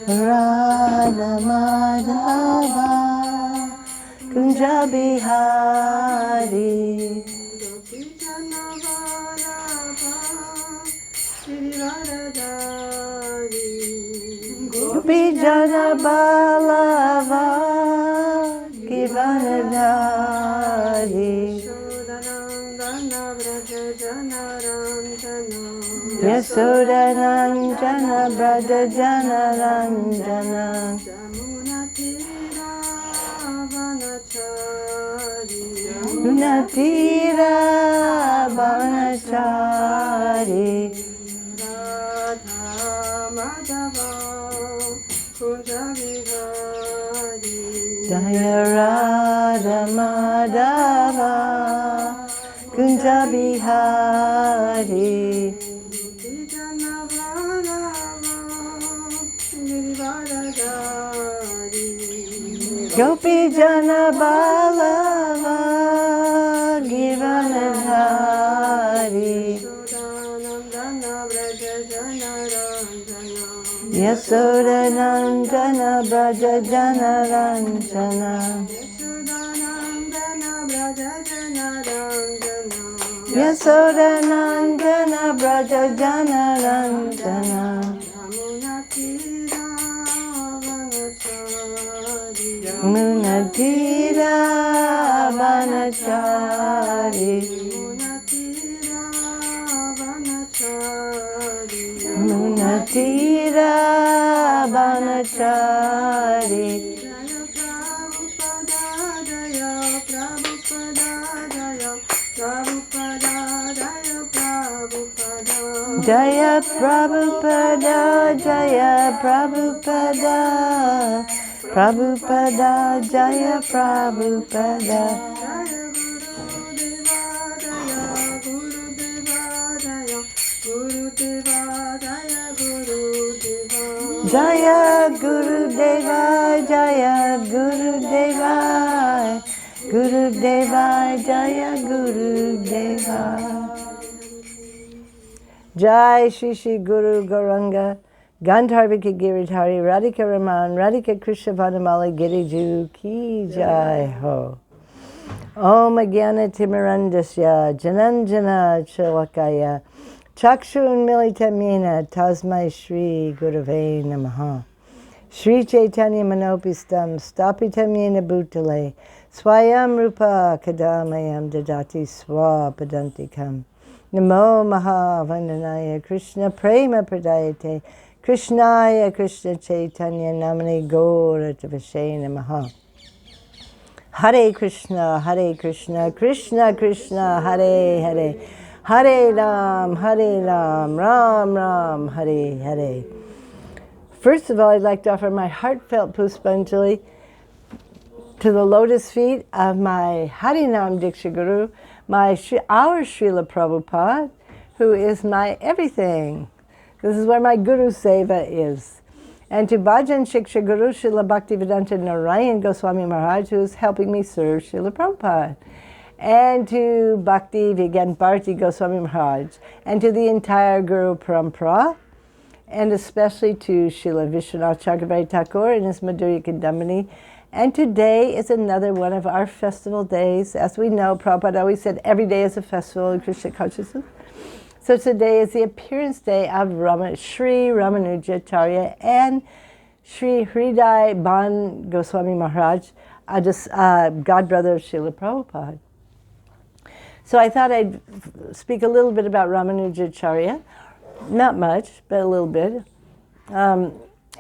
Radha Madhava Kunja Bihari Gopi Jana Balava Givanadari Yasodanandana Braja Jana Ranjana Munatira Banachari Radha Madhava Kunja Bihari Jaya Radha Madhava Kunja Bihari Gopi Jana Balava Givanadhari Yasodanandana Braja Jana Ranjana Yasodanandana Braja Jana Ranjana Munatira Vanachari Munatira Vanachari Jaya Prabhupada Jaya Prabhupada Prabhupada Jaya Prabhupada Jaya Gurudeva Jaya Gurudeva Gurudeva Jaya Gurudeva Jai Shri Shri Guru Gauranga Gandharvika Giridhari Radhika Raman Radhika Krishna Vanamali Giriju Ki Jai Ho Om Agyana Timirandasya Jananjana Chalakaya Chakshun Militamina Tasmai Shri Gurave Namaha Shri Chaitanya Manopistam Stapitam Yena Bhutale Swayam Rupa Kadamayam Dadati Swapadantikam Namo Mahavandanaya Krishna Prema Pradayate Krishnaya Krishna Chaitanya Namani Gaura Tavashe Namaha Hare Krishna Krishna Krishna Hare Hare Hare Ram Ram Ram Hare Hare. First of all, I'd like to offer my heartfelt puspanjeli to the lotus feet of my Harinam Diksha Guru, our Srila Prabhupada, who is my everything. This is where my Guru Seva is. And to Bhajan Shiksha Guru Srila Bhaktivedanta Narayan Goswami Maharaja, who is helping me serve Srila Prabhupada. And to Bhakti Vigyan Bharti Goswami Maharaj. And to the entire Guru Parampara. And especially to Srila Vishwanath Chakravarti Thakur and his Madhurya Kadambini. And today is another one of our festival days. As we know, Prabhupada always said every day is a festival in Krishna consciousness. So today is the appearance day of Sri Ramanuja Acharya and Sri Hrdaya Ban Goswami Maharaj, godbrother of Srila Prabhupada. So I thought I'd speak a little bit about Ramanuja Acharya. Not much, but a little bit.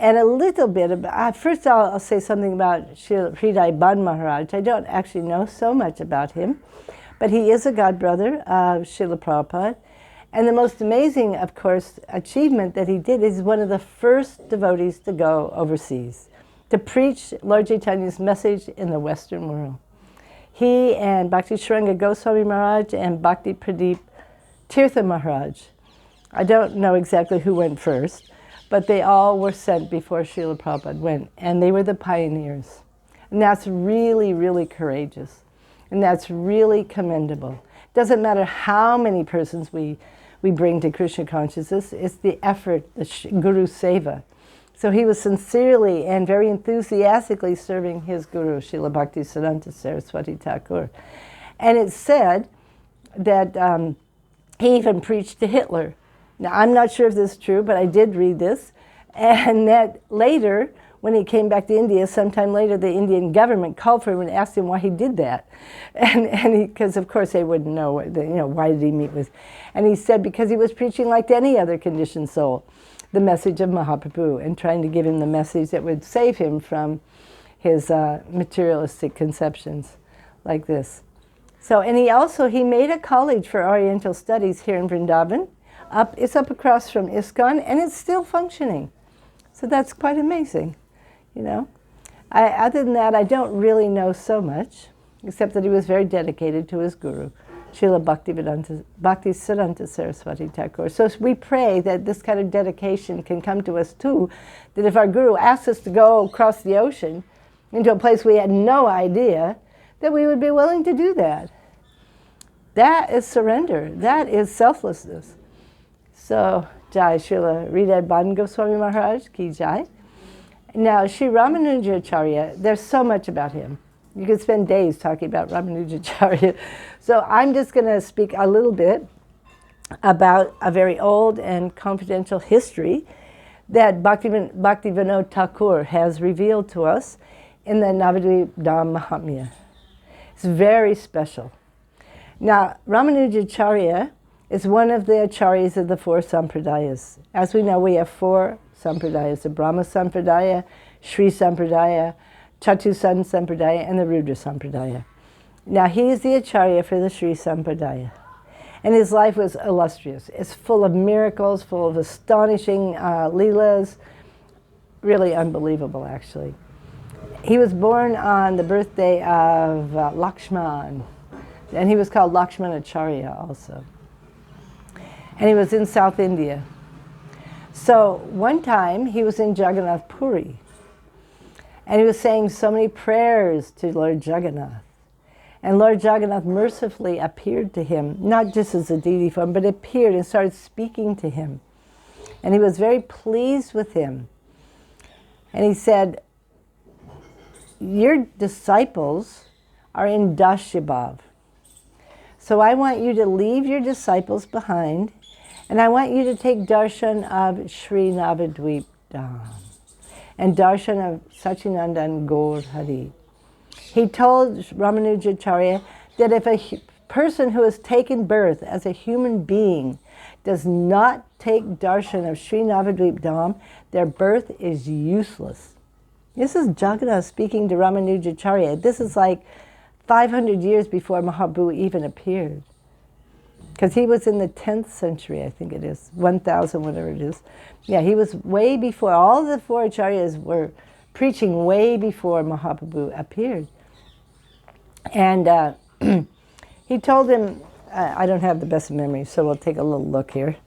And a little bit about, first I'll say something about Srila Hrdaya Ban Maharaj. I don't actually know so much about him, but he is a godbrother of Srila Prabhupada. And the most amazing, of course, achievement that he did is one of the first devotees to go overseas, to preach Lord Chaitanya's message in the Western world. He and Bhakti Shranga Goswami Maharaj and Bhakti Pradeep Tirtha Maharaj. I don't know exactly who went first, but they all were sent before Srila Prabhupada went, and they were the pioneers. And that's really, really courageous. And that's really commendable. Doesn't matter how many persons we bring to Krishna consciousness, it's the effort, the Guru Seva. So he was sincerely and very enthusiastically serving his Guru, Srila Bhaktisiddhanta Saraswati Thakur. And it's said that he even preached to Hitler. Now, I'm not sure if this is true, but I did read this. And that later, when he came back to India, sometime later, the Indian government called for him and asked him why he did that. And because of course they wouldn't know, why did he meet with? And he said because he was preaching like to any other conditioned soul, the message of Mahaprabhu, and trying to give him the message that would save him from his materialistic conceptions like this. So, and he made a college for Oriental Studies here in Vrindavan. It's up across from ISKCON, and it's still functioning. So that's quite amazing, Other than that, I don't really know so much, except that he was very dedicated to his guru, Srila Bhaktisiddhanta Saraswati Thakur. So we pray that this kind of dedication can come to us too, that if our guru asks us to go across the ocean into a place we had no idea, that we would be willing to do that. That is surrender. That is selflessness. So, Jai Srila Hridaya Goswami Maharaj ki Jai. Now, Sri Ramanujacharya, there's so much about him. You could spend days talking about Ramanujacharya. So I'm just going to speak a little bit about a very old and confidential history that Bhaktivinoda Thakur has revealed to us in the Navadvip Dham Mahatmya. It's very special. Now, Ramanujacharya is one of the acharyas of the 4 sampradayas. As we know, we have 4 sampradayas, the Brahma Sampradaya, Sri Sampradaya, Chatusan Sampradaya, and the Rudra Sampradaya. Now, he is the acharya for the Sri Sampradaya. And his life was illustrious. It's full of miracles, full of astonishing leelas, really unbelievable, actually. He was born on the birthday of Lakshman, and he was called Lakshmanacharya also. And he was in South India. So one time he was in Jagannath Puri, and he was saying so many prayers to Lord Jagannath. And Lord Jagannath mercifully appeared to him, not just as a deity form, but appeared and started speaking to him. And he was very pleased with him. And he said, your disciples are in Dashabhav. So I want you to leave your disciples behind, and I want you to take darshan of Sri Navadvip Dham and darshan of Sachinandan Gaur Hari. He told Ramanujacharya that if a person who has taken birth as a human being does not take darshan of Sri Navadvip Dham, their birth is useless. This is Jagannath speaking to Ramanujacharya. This is like 500 years before Mahaprabhu even appeared. Because he was in the 10th century, I think it is, 1000, whatever it is. Yeah, he was way before. All the 4 acharyas were preaching way before Mahaprabhu appeared. And he told him, I don't have the best memory, so we'll take a little look here,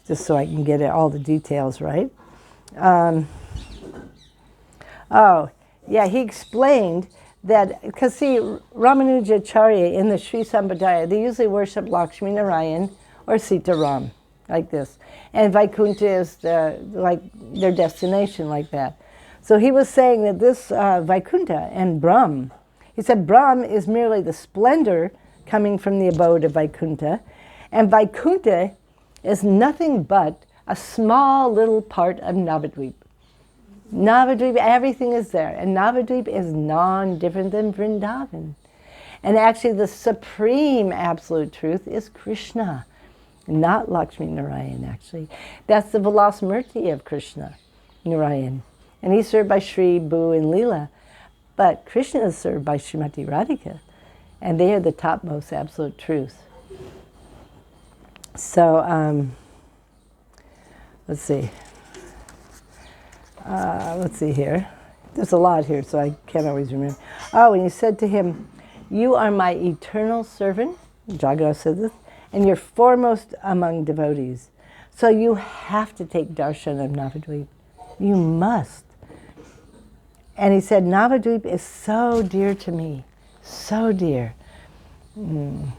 just so I can get all the details right. He explained that, because see, Ramanujacharya in the Sri Sampradaya, they usually worship Lakshmi Narayan or Sita Ram, like this. And Vaikuntha is like their destination, like that. So he was saying that this Vaikuntha and Brahm, he said Brahm is merely the splendor coming from the abode of Vaikuntha, and Vaikuntha is nothing but a small little part of Navadvip. Navadvip, everything is there, and Navadvip is non-different than Vrindavan. And actually the supreme absolute truth is Krishna, not Lakshmi Narayan, actually. That's the Vilasmurti of Krishna, Narayan. And he's served by Sri, Bhu, and Leela. But Krishna is served by Srimati Radhika, and they are the topmost absolute truth. So, let's see. Let's see here. There's a lot here, so I can't always remember. Oh, and he said to him, you are my eternal servant, Jagannath said this, and you're foremost among devotees. So you have to take darshan of Navadvip. You must. And he said, Navadvip is so dear to me, so dear, And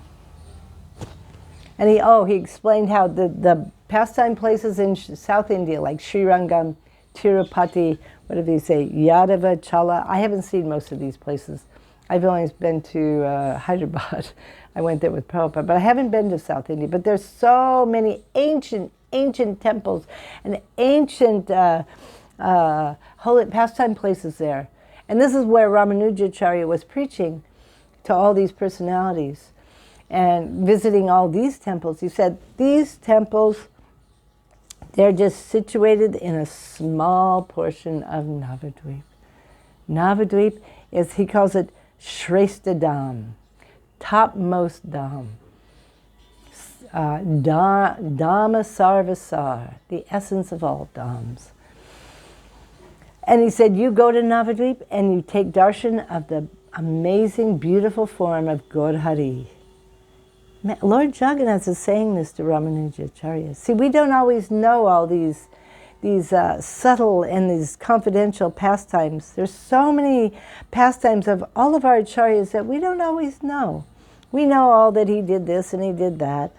he explained how the pastime places in South India, like Srirangam, Tirupati, what did he say, Yadava, Chala. I haven't seen most of these places. I've only been to Hyderabad. I went there with Prabhupada, but I haven't been to South India. But there's so many ancient temples and ancient holy pastime places there. And this is where Ramanujacharya was preaching to all these personalities and visiting all these temples. He said, these temples, they're just situated in a small portion of Navadvip. Navadvip is, he calls it Shrestha Dham, topmost Dham. Dhamma Sarvasar, the essence of all Dhams. And he said, you go to Navadvip and you take darshan of the amazing, beautiful form of Gaur Hari. Lord Jagannath is saying this to Ramanujacharya. See, we don't always know all these subtle and these confidential pastimes. There's so many pastimes of all of our acharyas that we don't always know. We know all that he did this and he did that.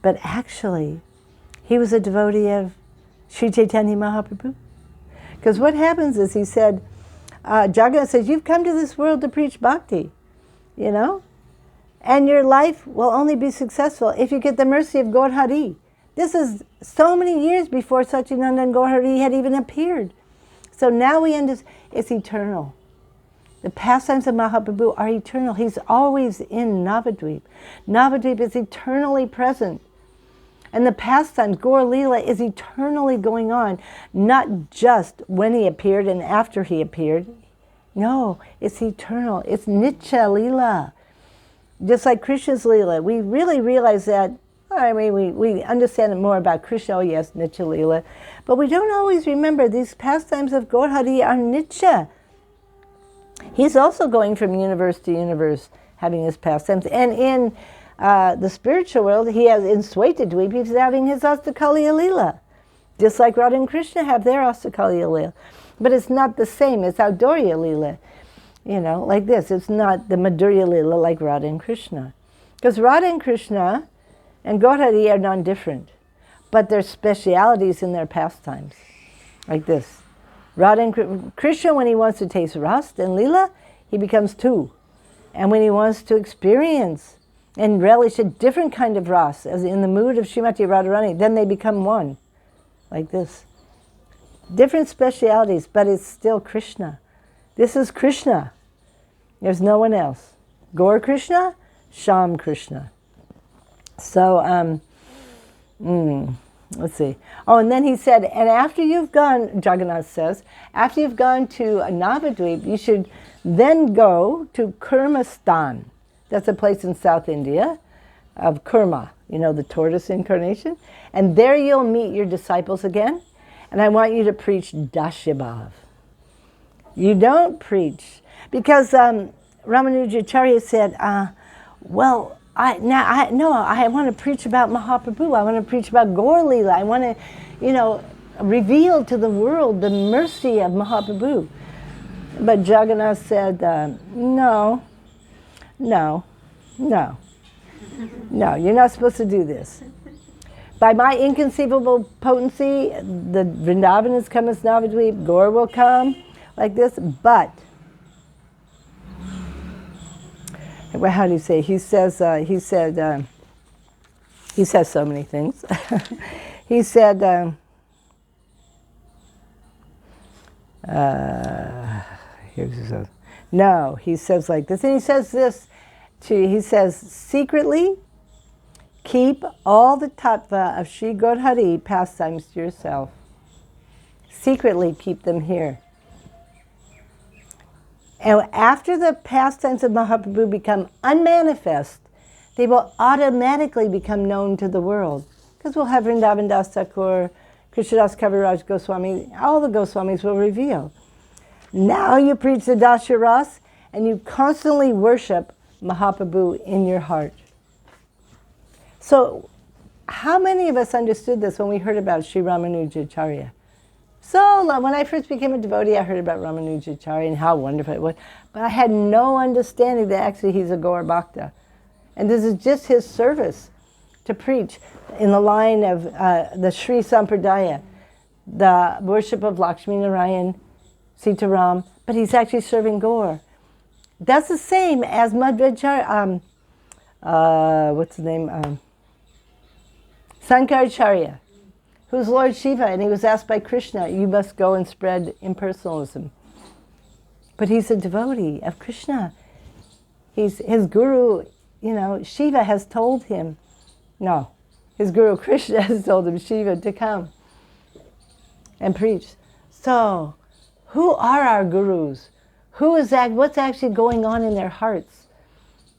But actually, he was a devotee of Sri Chaitanya Mahaprabhu. Because what happens is, he said, Jagannath says, you've come to this world to preach bhakti, you know? And your life will only be successful if you get the mercy of Gaur Hari. This is so many years before Satchidananda and Gaur Hari had even appeared. So now we understand it's eternal. The pastimes of Mahaprabhu are eternal. He's always in Navadvip. Navadvip is eternally present. And the pastimes, Gaur Leela, is eternally going on, not just when he appeared and after he appeared. No, it's eternal. It's Nitya Leela. Just like Krishna's Leela. We really realize that. I mean, we understand it more about Krishna, oh yes, Nitya Leela. But we don't always remember these pastimes of Gaur Hari are Nitya. He's also going from universe to universe, having his pastimes. And in the spiritual world, he has, in Swaitadvip, he's having his Astakaliya Leela. Just like Radha and Krishna have their Astakaliya Leela. But it's not the same, it's Audorya Leela. You know, like this. It's not the Madhurya Leela like Radha and Krishna. Because Radha and Krishna and Gaur Hari are non-different. But there's specialities in their pastimes. Like this. Radha and Krishna, when he wants to taste Ras and Leela, he becomes two. And when he wants to experience and relish a different kind of Ras, as in the mood of Srimati Radharani, then they become one. Like this. Different specialities, but it's still Krishna. This is Krishna. There's no one else. Gaur Krishna, Sham Krishna. So, let's see. Oh, and then he said, and after you've gone, Jagannath says, after you've gone to Navadvip, you should then go to Kurmastan. That's a place in South India of Kurma, you know, the tortoise incarnation. And there you'll meet your disciples again. And I want you to preach Dashabhav. You don't preach. Because Ramanujacharya said, I want to preach about Mahaprabhu. I want to preach about Gaur Leela. I want to, reveal to the world the mercy of Mahaprabhu. But Jagannath said, no, you're not supposed to do this. By my inconceivable potency, the Vrindavanas come as Navadvip, Gaur will come, like this, but, well, how do you say? He says so many things. He said, no, he says like this, and he says this, he says, secretly keep all the tattva of Sri Gaur Hari pastimes to yourself. Secretly keep them here. And after the pastimes of Mahaprabhu become unmanifest, they will automatically become known to the world. Because we'll have Vrindavan Das Thakur, Krishnadas Kaviraj Goswami, all the Goswamis will reveal. Now you preach the Dasharas, and you constantly worship Mahaprabhu in your heart. So, how many of us understood this when we heard about Sri Ramanujacharya? When I first became a devotee, I heard about Ramanujacharya and how wonderful it was. But I had no understanding that actually he's a Gaur Bhakta. And this is just his service to preach in the line of the Sri Sampradaya, the worship of Lakshmi Narayan, Sitaram, but he's actually serving Gaur. That's the same as Madhurya, what's his name? Sankaracharya, who's Lord Shiva, and he was asked by Krishna, you must go and spread impersonalism. But he's a devotee of Krishna. His guru, Shiva has told him, no, his guru Krishna has told him, Shiva, to come and preach. So, who are our gurus? What's actually going on in their hearts?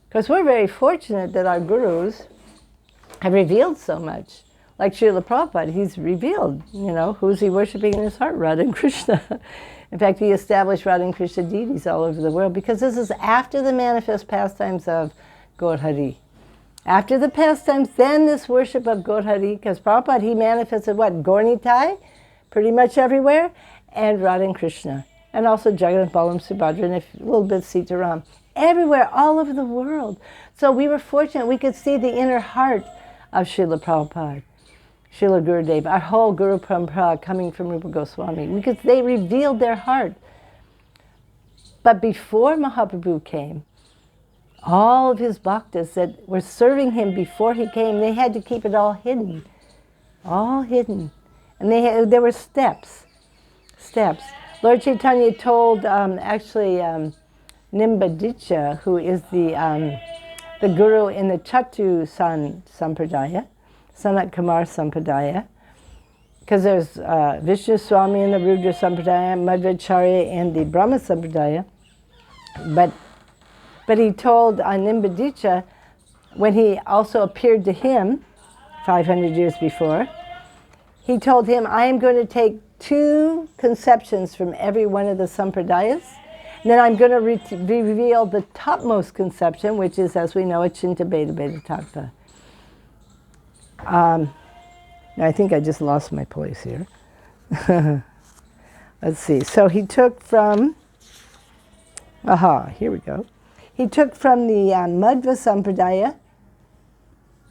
Because we're very fortunate that our gurus have revealed so much. Like Srila Prabhupada, he's revealed, who's he worshiping in his heart? Radha and Krishna. In fact, he established Radha and Krishna deities all over the world because this is after the manifest pastimes of Gaur Hari. After the pastimes, then this worship of Gaur Hari, because Prabhupada, he manifested what? Gaur Nitai, pretty much everywhere, and Radha and Krishna. And also Jagannath, Balaram, Subhadra, and a little bit Sitaram. Everywhere, all over the world. So we were fortunate we could see the inner heart of Srila Prabhupada, Srila Gurudev, our whole Guru Parampara coming from Rupa Goswami, because they revealed their heart. But before Mahaprabhu came, all of his bhaktas that were serving him before he came, they had to keep it all hidden. All hidden. And there were steps. Lord Chaitanya told Nimbadicha, who is the guru in the Chatu Sampradaya, Sanat Kumar Sampradaya, because there's Vishnu Swami in the Rudra Sampradaya, Madhvacharya in the Brahma Sampradaya. But he told Nimbadicha, when he also appeared to him 500 years before, he told him, I am going to take 2 conceptions from every one of the Sampradayas, and then I'm going to reveal the topmost conception, which is, as we know, Achinta Beta Beta Tattva. Now I think I just lost my place here. Let's see. So he took from, here we go. He took from the Madhva Sampradaya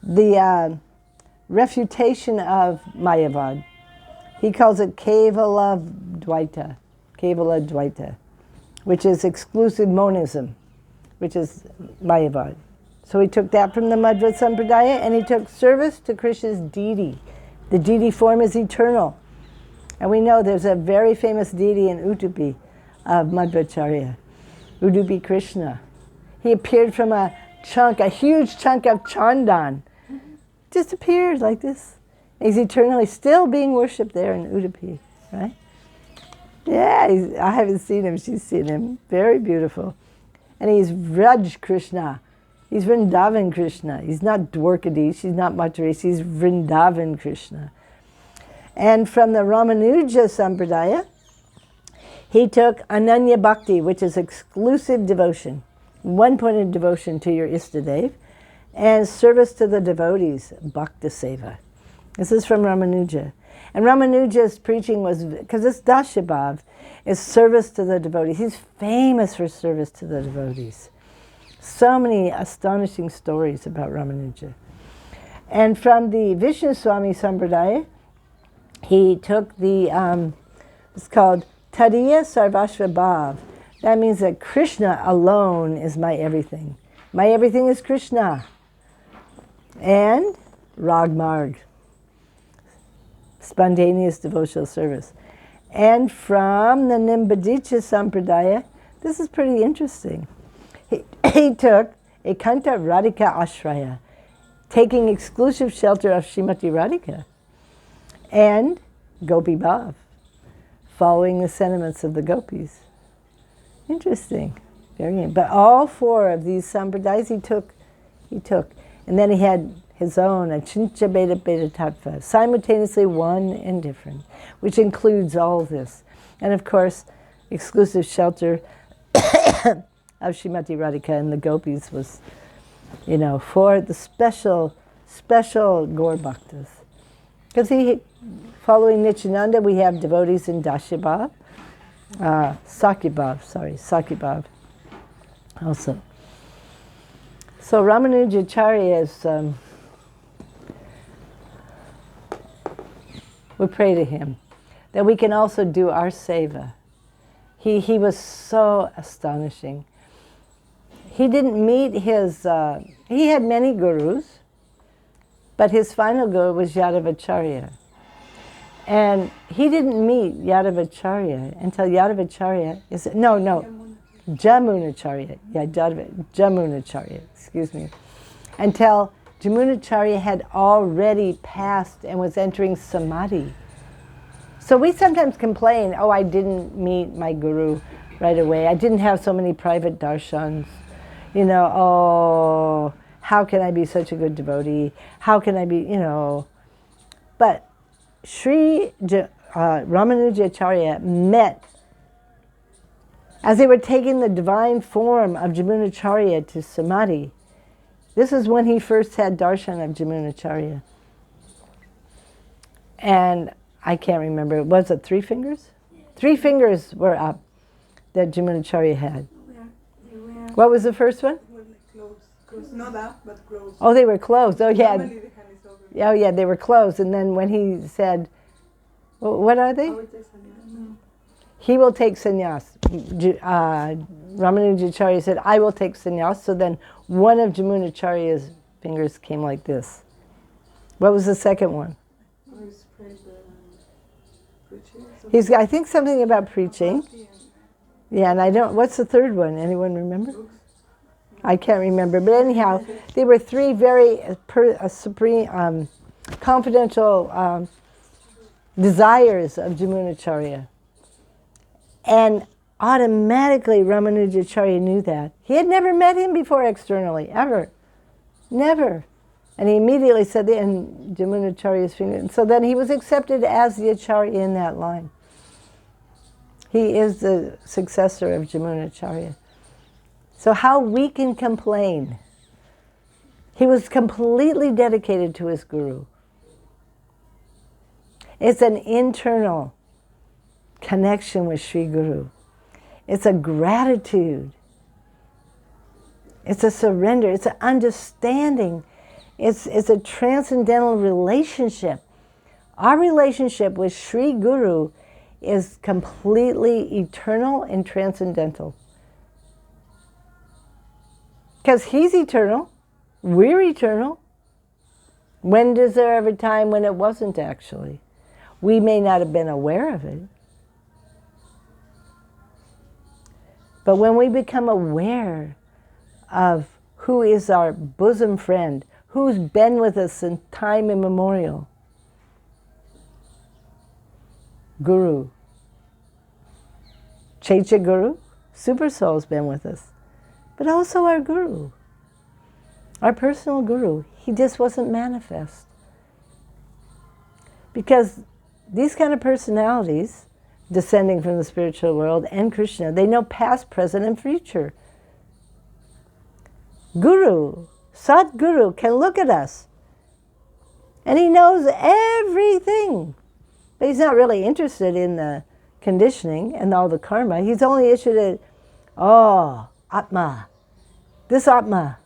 the refutation of Mayavad. He calls it Kevala Dvaita, which is exclusive monism, which is Mayavad. So he took that from the Madhva Sampradaya, and he took service to Krishna's deity. The deity form is eternal. And we know there's a very famous deity in Udupi of Madhvacharya, Udupi Krishna. He appeared from a huge chunk of Chandan. Just appeared like this. He's eternally still being worshipped there in Udupi, right? Yeah, I haven't seen him. She's seen him. Very beautiful. And he's Vraj Krishna. He's Vrindavan Krishna. He's not Dwarkadish. He's not Mathura. He's Vrindavan Krishna. And from the Ramanuja Sampradaya, he took Ananya Bhakti, which is exclusive devotion, one-pointed devotion to your Istadev, and service to the devotees, Bhakta Seva. This is from Ramanuja. And Ramanuja's preaching was, because this Dashabhav is service to the devotees. He's famous for service to the devotees. So many astonishing stories about Ramanuja. And from the Vishnu Swami Sampradaya, he took the, it's called Tadiya Sarvashva Bhav. That means that Krishna alone is my everything. My everything is Krishna. And Ragmarg, spontaneous devotional service. And from the Nimbadicha Sampradaya, this is pretty interesting. He took Ekanta Radhika Ashraya, taking exclusive shelter of Srimati Radhika, and Gopi Bhav, following the sentiments of the gopis. Interesting. Very. But all 4 of these sampradayas he took. And then he had his own, Achincha Beta Beta Tattva, simultaneously one and different, which includes all this. And of course, exclusive shelter of Srimati Radhika and the gopis was, for the special Gaur Bhaktas. Because following Nityananda, we have devotees in Dashabhav, Sakyabhav also. So Ramanujacharya is, we pray to him that we can also do our seva. He was so astonishing. He didn't meet he had many gurus, but his final guru was Yadavacharya. And he didn't meet Yadavacharya until Yadavacharya Jamunacharya. Yeah, Jamunacharya, excuse me. Until Jamunacharya had already passed and was entering samadhi. So we sometimes complain, I didn't meet my guru right away. I didn't have so many private darshans. How can I be such a good devotee? How can I be, But Sri Ramanujacharya met, as they were taking the divine form of Jamunacharya to samadhi. This is when he first had darshan of Jamunacharya. And I can't remember, was it 3 fingers? Yeah. 3 fingers were up that Jamunacharya had. They were What was the first one? closed. Not up, but closed. Oh, they were closed. Oh, yeah. Normally the hand is open. Oh, yeah, they were closed. And then when he said, what are they? He will take sannyas. Ramanujacharya said, I will take sannyas. So then one of Jamunacharya's fingers came like this. What was the second one? I think something about preaching. Yeah, and what's the third one? Anyone remember? I can't remember. But anyhow, they were 3 very supreme, confidential desires of Jamunacharya. And automatically Ramanujacharya knew that. He had never met him before externally, ever. Never. And he immediately said that in Jamunacharya's finger. And so then he was accepted as the Acharya in that line. He is the successor of Jamunacharya. So how we can complain? He was completely dedicated to his guru. It's an internal connection with Sri Guru. It's a gratitude. It's a surrender. It's an understanding. It's a transcendental relationship. Our relationship with Sri Guru is completely eternal and transcendental. Because he's eternal, we're eternal. When is there ever a time when it wasn't actually? We may not have been aware of it. But when we become aware of who is our bosom friend, who's been with us in time immemorial, Guru, Chaitya Guru, Super Soul's been with us, but also our Guru, our personal Guru. He just wasn't manifest. Because these kind of personalities, descending from the spiritual world, and Krishna, they know past, present, and future. Guru, Sadguru, can look at us, and he knows everything. But he's not really interested in the conditioning and all the karma. He's only interested in, Atma. This Atma.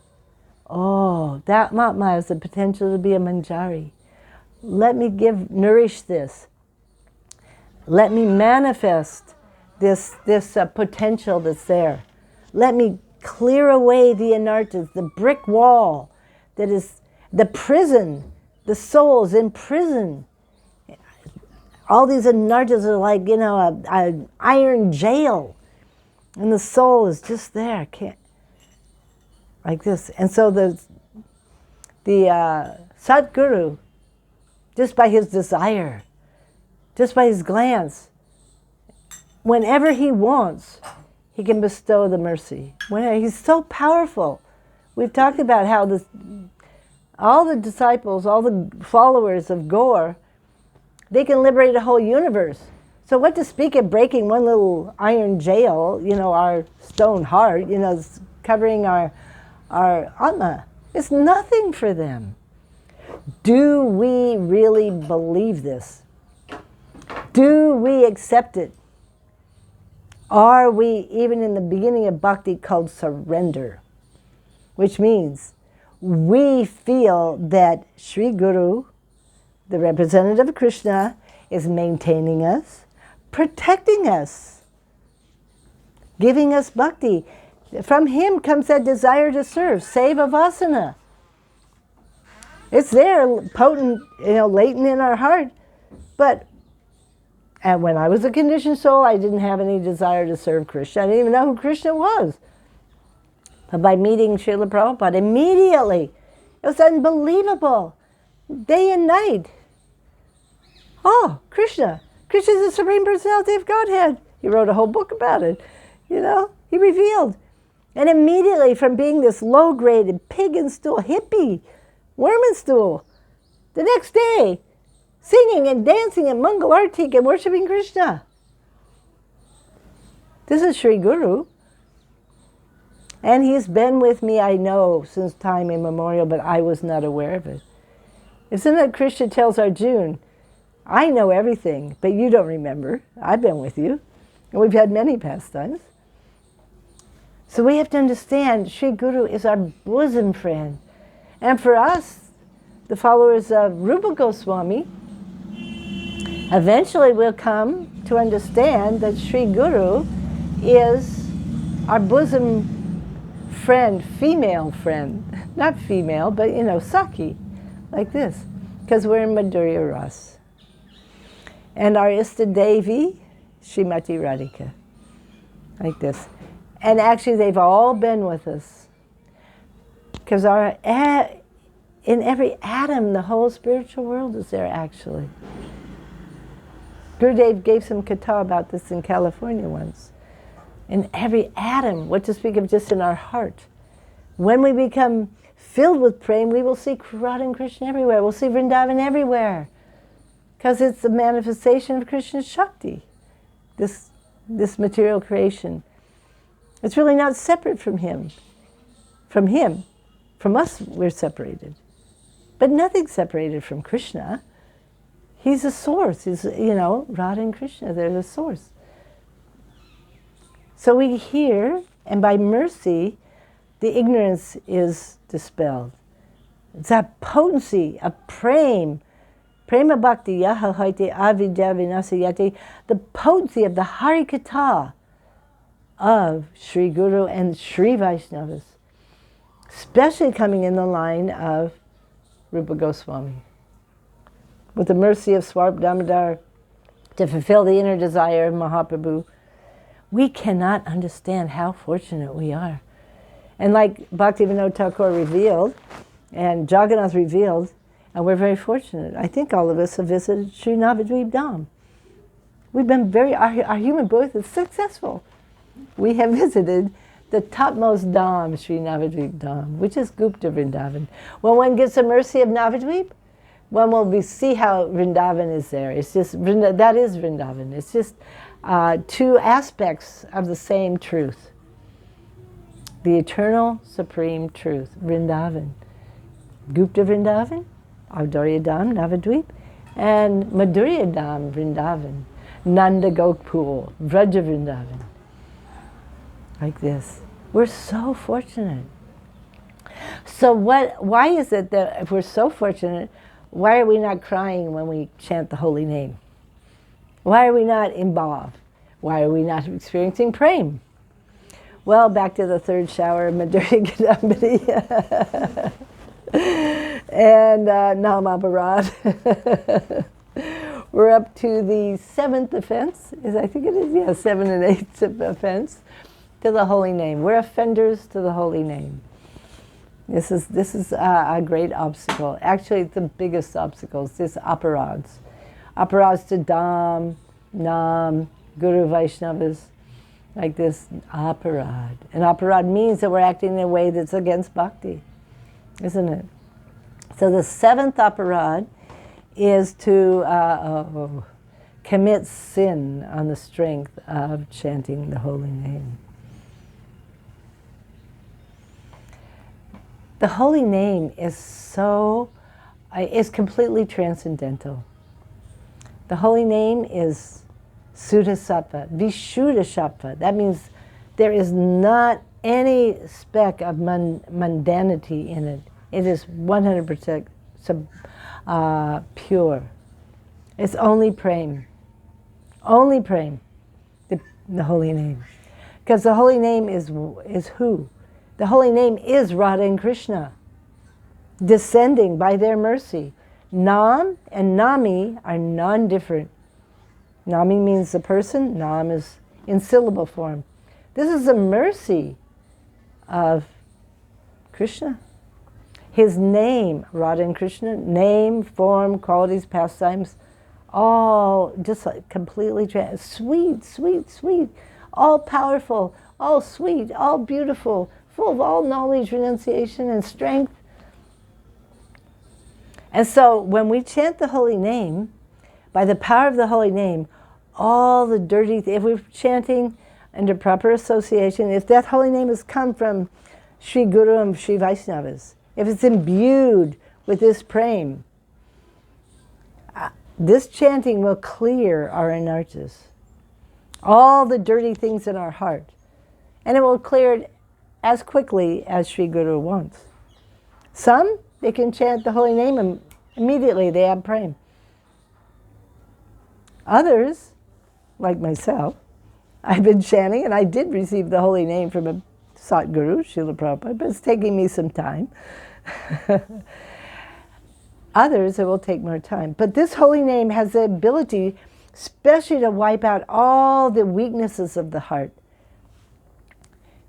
That Atma has the potential to be a manjari. Let me nourish this. Let me manifest this potential that's there. Let me clear away the anarthas, the brick wall that is the prison. The soul's in prison. All these anarthas are like, an iron jail. And the soul is just there, like this. And so the Sadguru, just by his desire, just by his glance, whenever he wants, he can bestow the mercy. He's so powerful. We've talked about how all the disciples, all the followers of Gaur, they can liberate a whole universe. So what to speak of breaking one little iron jail, our stone heart, covering our Atma. It's nothing for them. Do we really believe this? Do we accept it? Are we, even in the beginning of Bhakti, called surrender? Which means we feel that Sri Guru, the representative of Krishna, is maintaining us, protecting us, giving us bhakti. From him comes that desire to serve, seva vasana. It's there, potent, latent in our heart. But when I was a conditioned soul, I didn't have any desire to serve Krishna. I didn't even know who Krishna was. But by meeting Srila Prabhupada, immediately, it was unbelievable. Day and night. Oh, Krishna. Krishna is the Supreme Personality of Godhead. He wrote a whole book about it. He revealed. And immediately, from being this low-graded pig and stool hippie, worm and stool, the next day, singing and dancing and Mangal Artik and worshiping Krishna. This is Sri Guru. And he's been with me, I know, since time immemorial, but I was not aware of it. Isn't it Krishna tells Arjuna, I know everything, but you don't remember. I've been with you. And we've had many pastimes. So we have to understand Sri Guru is our bosom friend. And for us, the followers of Rupa Goswami, eventually we'll come to understand that Sri Guru is our bosom friend, female friend. Not female, but Saki, like this. Because we're in Madhurya Ras. And our Ista Devi, Srimati Radhika. Like this. And actually they've all been with us. Because in every atom, the whole spiritual world is there actually. Gurudev gave some katha about this in California once. In every atom, what to speak of just in our heart. When we become filled with prema, we will see Radha and Krishna everywhere. We'll see Vrindavan everywhere. Because it's the manifestation of Krishna's Shakti, this material creation. It's really not separate from him. From him. From us, we're separated. But nothing's separated from Krishna. He's a source. He's, Radha and Krishna, they're the source. So we hear, and by mercy, the ignorance is dispelled. It's that potency of prema bhakti yaha haite avidya vinasayati, the potency of the Harikatha of Sri Guru and Sri Vaishnavas, especially coming in the line of Rupa Goswami. With the mercy of Swarup Damodar to fulfill the inner desire of Mahaprabhu, we cannot understand how fortunate we are. And like Bhaktivinoda Thakur revealed, and Jagannath revealed, and we're very fortunate. I think all of us have visited Sri Navadvip Dham. We've been our human birth is successful. We have visited the topmost Dham, Sri Navadvip Dham, which is Gupta Vrindavan. When one gets the mercy of Navadvip, one will see how Vrindavan is there. It's just, that is Vrindavan. It's just two aspects of the same truth. The eternal supreme truth, Vrindavan. Gupta Vrindavan, Avdharya Dham, Navadvip, and Madhurya Dham, Vrindavan. Nanda Gokul, Vraja Vrindavan. Like this. We're so fortunate. So why is it that if we're so fortunate, why are we not crying when we chant the holy name? Why are we not involved? Why are we not experiencing prema? Well, back to the third shower of Madhurya Kadambini and Nāma aparādha. We're up to the seventh offense, I think it is, yeah, 7 and 8 offense to the holy name. We're offenders to the holy name. This is a great obstacle. Actually, the biggest obstacles, this aparādhas. Aparādhas to Dham, Nam, Guru Vaishnavas, like this, aparādha. And aparādha means that we're acting in a way that's against bhakti, isn't it? So the seventh aparādha is to commit sin on the strength of chanting the holy name. The holy name is so is completely transcendental. The holy name is Suddhasattva, Vishuddhasattva. That means there is not any speck of mundanity in it. It is 100% pure. It's only prem. Only prem, the holy name. Because the holy name is who? The holy name is Radha and Krishna, descending by their mercy. Nam and Nami are non-different. Nami means the person, Nam is in syllable form. This is the mercy of Krishna. His name, Radha and Krishna, name, form, qualities, pastimes, all just like completely sweet, sweet, sweet, all powerful, all sweet, all beautiful, full of all knowledge, renunciation, and strength. And so when we chant the holy name, by the power of the holy name, all the dirty, if we're chanting under proper association, if that holy name has come from Sri Guru and Sri Vaishnavas, if it's imbued with this prem, this chanting will clear our anarthas, all the dirty things in our heart. And it will clear it as quickly as Sri Guru wants. Some, they can chant the holy name and immediately they have prem. Others, like myself, I've been chanting and I did receive the holy name from a Satguru, Srila Prabhupada, but it's taking me some time. Others, it will take more time. But this holy name has the ability, especially to wipe out all the weaknesses of the heart.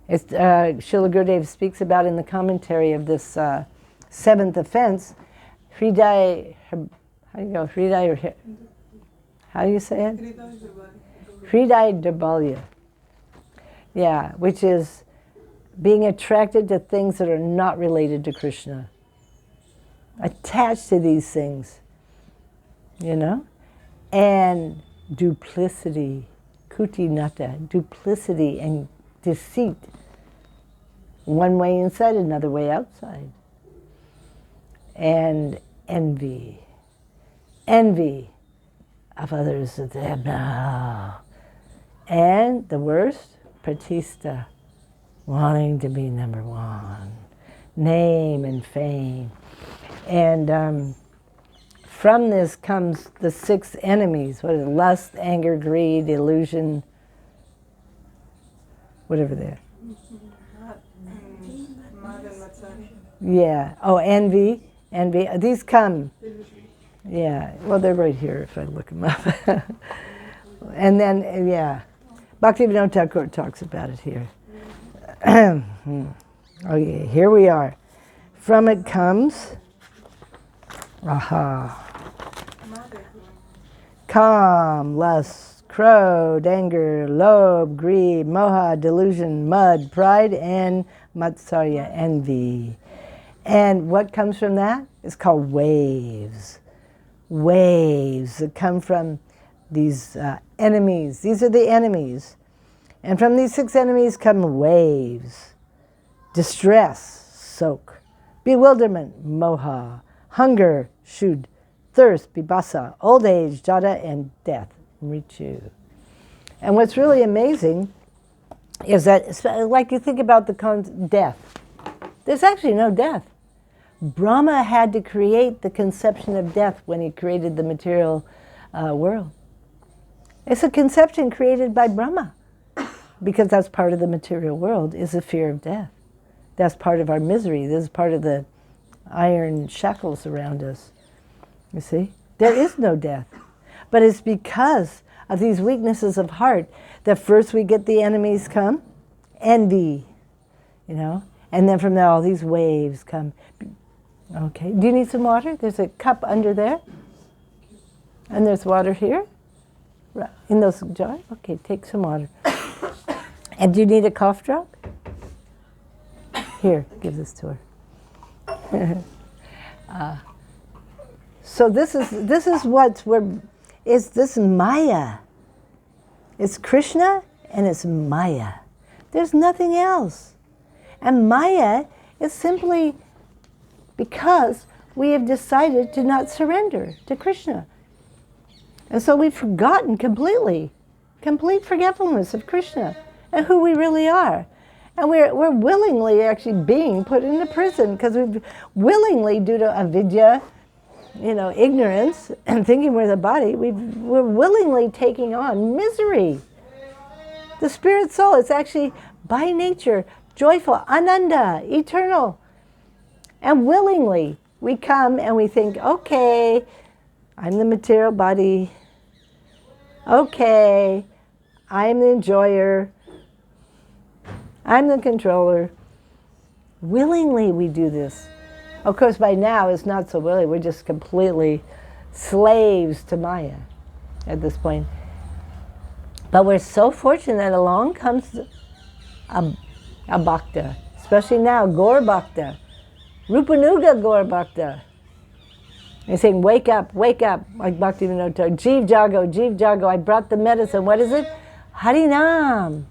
It's, Srila Gurudev speaks about in the commentary of this seventh offense, Hrdaya, how do you go, Hrdaya, how do you say it? Hrdaya Dabalya. Yeah, which is being attracted to things that are not related to Krishna. Attached to these things, you know? And duplicity, kutinata, duplicity and deceit. One way inside, another way outside. And envy. Envy of others that they have now. And the worst, pratista, wanting to be number one. Name and fame. And from this comes the six enemies. What is it? Lust, anger, greed, illusion, whatever they are. Yeah. Oh, envy. Envy. These come. Yeah. Well, they're right here if I look them up. And then, yeah. Bhaktivinoda Thakur talks about it here. Okay, here we are. From it comes... Kam, lust, crowd, anger, lobe, greed, moha, delusion, mud, pride, and matsarya, envy. And what comes from that is called waves. Waves that come from these enemies. These are the enemies. And from these six enemies come waves. Distress, soak. Bewilderment, moha. Hunger, shud. Thirst, bibasa. Old age, jada, and death, mritu. And what's really amazing is that, like you think about the death, there's actually no death. Brahma had to create the conception of death when he created the material world. It's a conception created by Brahma, because that's part of the material world, is the fear of death. That's part of our misery. This is part of the iron shackles around us. You see? There is no death. But it's because of these weaknesses of heart that first we get the enemies come, envy, you know, and then from there all these waves come. Okay, do you need some water? There's a cup under there. And there's water here. In those jars? Okay, take some water. And do you need a cough drop? Here, give this to her. So this is what's this Maya. It's Krishna and it's Maya. There's nothing else. And Maya is simply because we have decided to not surrender to Krishna. And so we've forgotten completely, complete forgetfulness of Krishna and who we really are. And we're willingly actually being put into prison because we've willingly, due to avidya, ignorance, and thinking we're the body, we're willingly taking on misery. The spirit soul is actually by nature joyful, ananda, eternal. And willingly we come and we think, okay, I'm the material body. Okay, I'm the enjoyer. I'm the controller. Willingly we do this. Of course, by now it's not so willing. We're just completely slaves to Maya at this point. But we're so fortunate that along comes a bhakta, especially now, Gaur Bhakta, Rupanuga Gaur Bhakta. He's saying, wake up, like Bhakti-vinod, Jeev Jago, I brought the medicine. What is it? Harinam.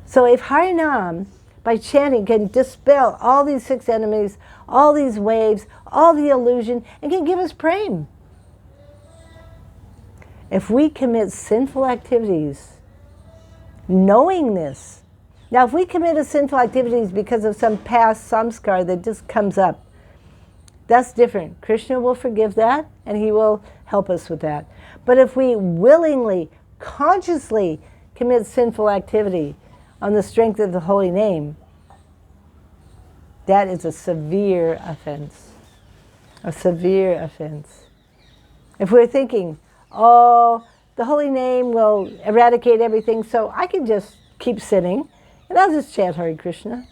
So if Harinam, by chanting, can dispel all these 6 enemies, all these waves, all the illusion, and can give us prema. If we commit sinful activities, knowing this, now if we commit sinful activities because of some past samskar that just comes up, that's different. Krishna will forgive that, and he will help us with that. But if we willingly, consciously commit sinful activity on the strength of the holy name, that is a severe offense. A severe offense. If we're thinking, oh, the holy name will eradicate everything, so I can just keep sinning, and I'll just chant Hare Krishna.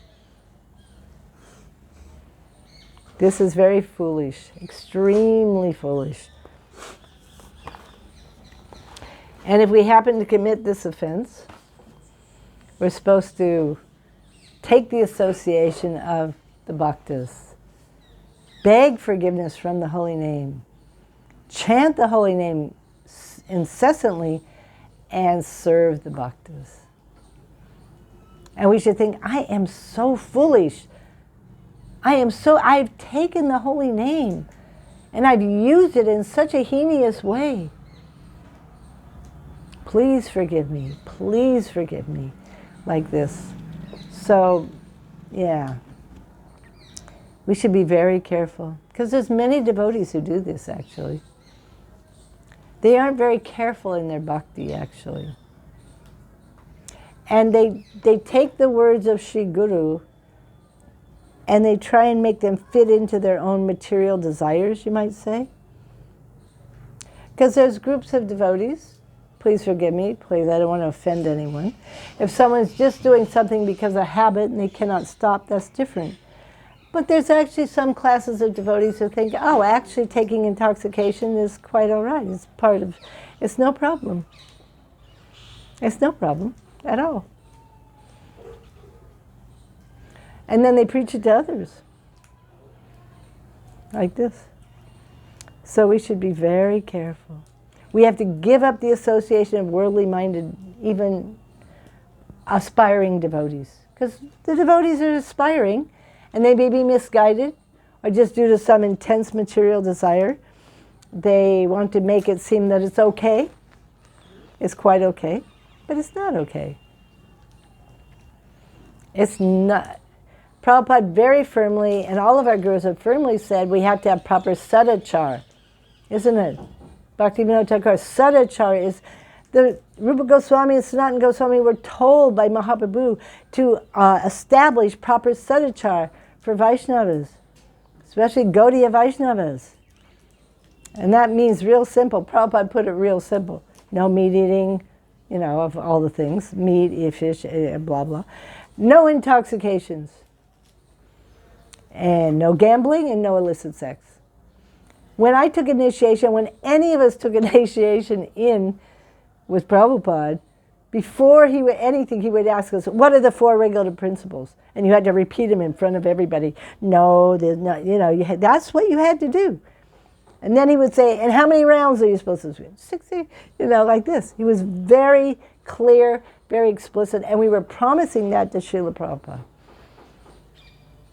This is very foolish, extremely foolish. And if we happen to commit this offense, we're supposed to take the association of the bhaktas, beg forgiveness from the holy name, chant the holy name incessantly, and serve the bhaktas. And we should think, I am so foolish. I've taken the holy name and I've used it in such a heinous way. Please forgive me, like this. So, yeah, we should be very careful because there's many devotees who do this actually. They aren't very careful in their bhakti actually. And they take the words of Sri Guru and they try and make them fit into their own material desires, you might say. Because there's groups of devotees, please forgive me, please, I don't want to offend anyone. If someone's just doing something because of habit and they cannot stop, that's different. But there's actually some classes of devotees who think, oh, actually taking intoxication is quite all right. It's no problem. It's no problem at all. And then they preach it to others, like this. So we should be very careful. We have to give up the association of worldly-minded, even aspiring devotees. Because the devotees are aspiring, and they may be misguided, or just due to some intense material desire. They want to make it seem that it's okay. It's quite okay, but it's not okay. It's not. Prabhupada very firmly, and all of our gurus have firmly said, we have to have proper sadachar, isn't it? Bhakti-vinod Thakur, sadachar is, the Rupa Goswami and Sanatana Goswami were told by Mahaprabhu to establish proper sadachar for Vaishnavas, especially Gaudiya Vaishnavas. And that means real simple. Prabhupada put it real simple. No meat eating, of all the things, meat, fish, blah, blah. No intoxications. And no gambling and no illicit sex. When I took initiation, when any of us took initiation in with Prabhupada, before he would anything, he would ask us, what are the 4 regulative principles? And you had to repeat them in front of everybody. No, there's not, that's what you had to do. And then he would say, and how many rounds are you supposed to swim? 60, like this. He was very clear, very explicit, and we were promising that to Srila Prabhupada.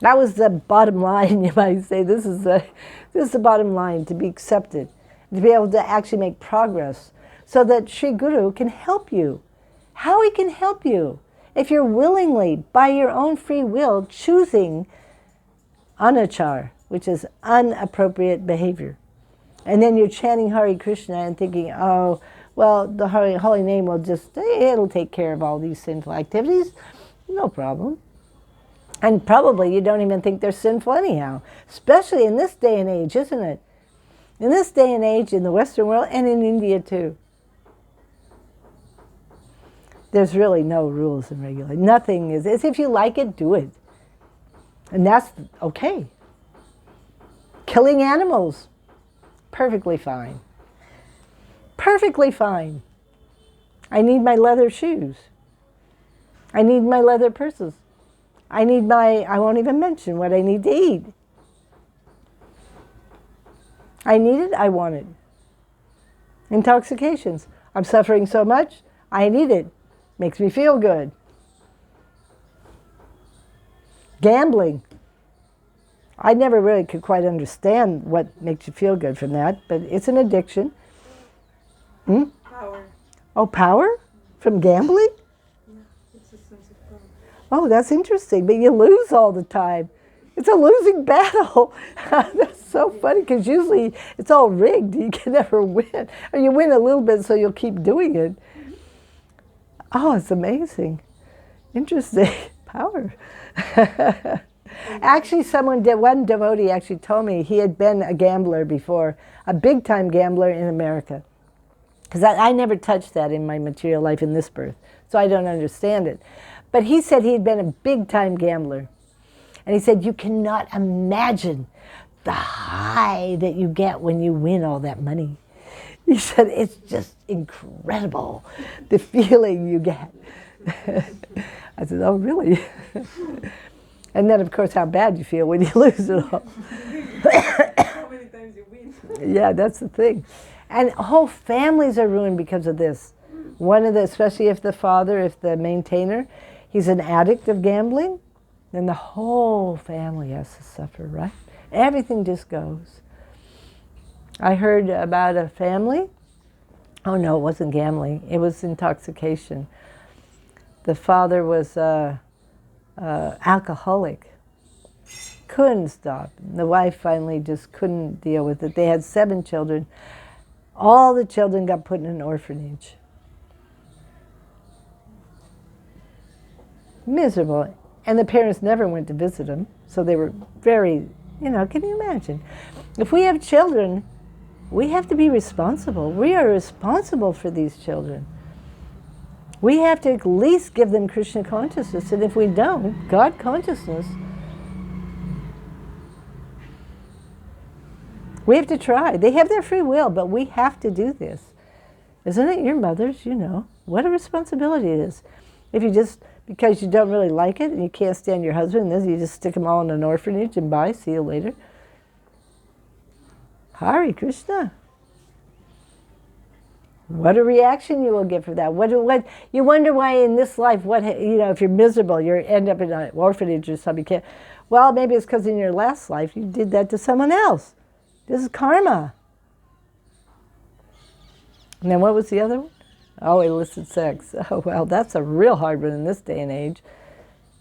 That was the bottom line, you might say. This is the bottom line, to be accepted, to be able to actually make progress, so that Sri Guru can help you. How he can help you? If you're willingly, by your own free will, choosing anachar, which is inappropriate behavior. And then you're chanting Hare Krishna and thinking, oh, well, the holy name will just, it'll take care of all these sinful activities. No problem. And probably you don't even think they're sinful anyhow, especially in this day and age, isn't it? In this day and age, in the Western world, and in India too. There's really no rules and regulations. Nothing is, as if you like it, do it. And that's okay. Killing animals, perfectly fine. Perfectly fine. I need my leather shoes. I need my leather purses. I won't even mention what I need to eat. I need it, I want it. Intoxications. I'm suffering so much, I need it. Makes me feel good. Gambling. I never really could quite understand what makes you feel good from that, but it's an addiction. Power. Oh, power? From gambling? Yeah, it's a sense of power. Oh, that's interesting, but you lose all the time. It's a losing battle. That's so funny, because usually it's all rigged. You can never win. Or you win a little bit, so you'll keep doing it. Oh, it's amazing. Interesting. Power. Actually, one devotee actually told me he had been a gambler before, a big-time gambler in America. Because I never touched that in my material life in this birth, so I don't understand it. But he said he had been a big-time gambler. And he said, you cannot imagine the high that you get when you win all that money. He said, it's just incredible, the feeling you get. I said, oh, really? And then, of course, how bad you feel when you lose it all. How many times you win? Yeah, that's the thing. And whole families are ruined because of this. Especially if the maintainer, he's an addict of gambling, then the whole family has to suffer, right? Everything just goes. I heard about a family. Oh no, it wasn't gambling. It was intoxication. The father was alcoholic. Couldn't stop. The wife finally just couldn't deal with it. They had 7 children. All the children got put in an orphanage. Miserable. And the parents never went to visit them. So they were very, can you imagine? If we have children, we have to be responsible. We are responsible for these children. We have to at least give them Krishna consciousness. And if we don't, God consciousness, we have to try. They have their free will, but we have to do this. Isn't it your mother's? What a responsibility it is. If you just, because you don't really like it and you can't stand your husband, you just stick them all in an orphanage and bye, see you later. Hare Krishna. What a reaction you will get for that. What you wonder why in this life, if you're miserable, you end up in an orphanage or something. Well, maybe it's because in your last life you did that to someone else. This is karma. And then what was the other one? Oh, illicit sex. Oh, well, that's a real hard one in this day and age.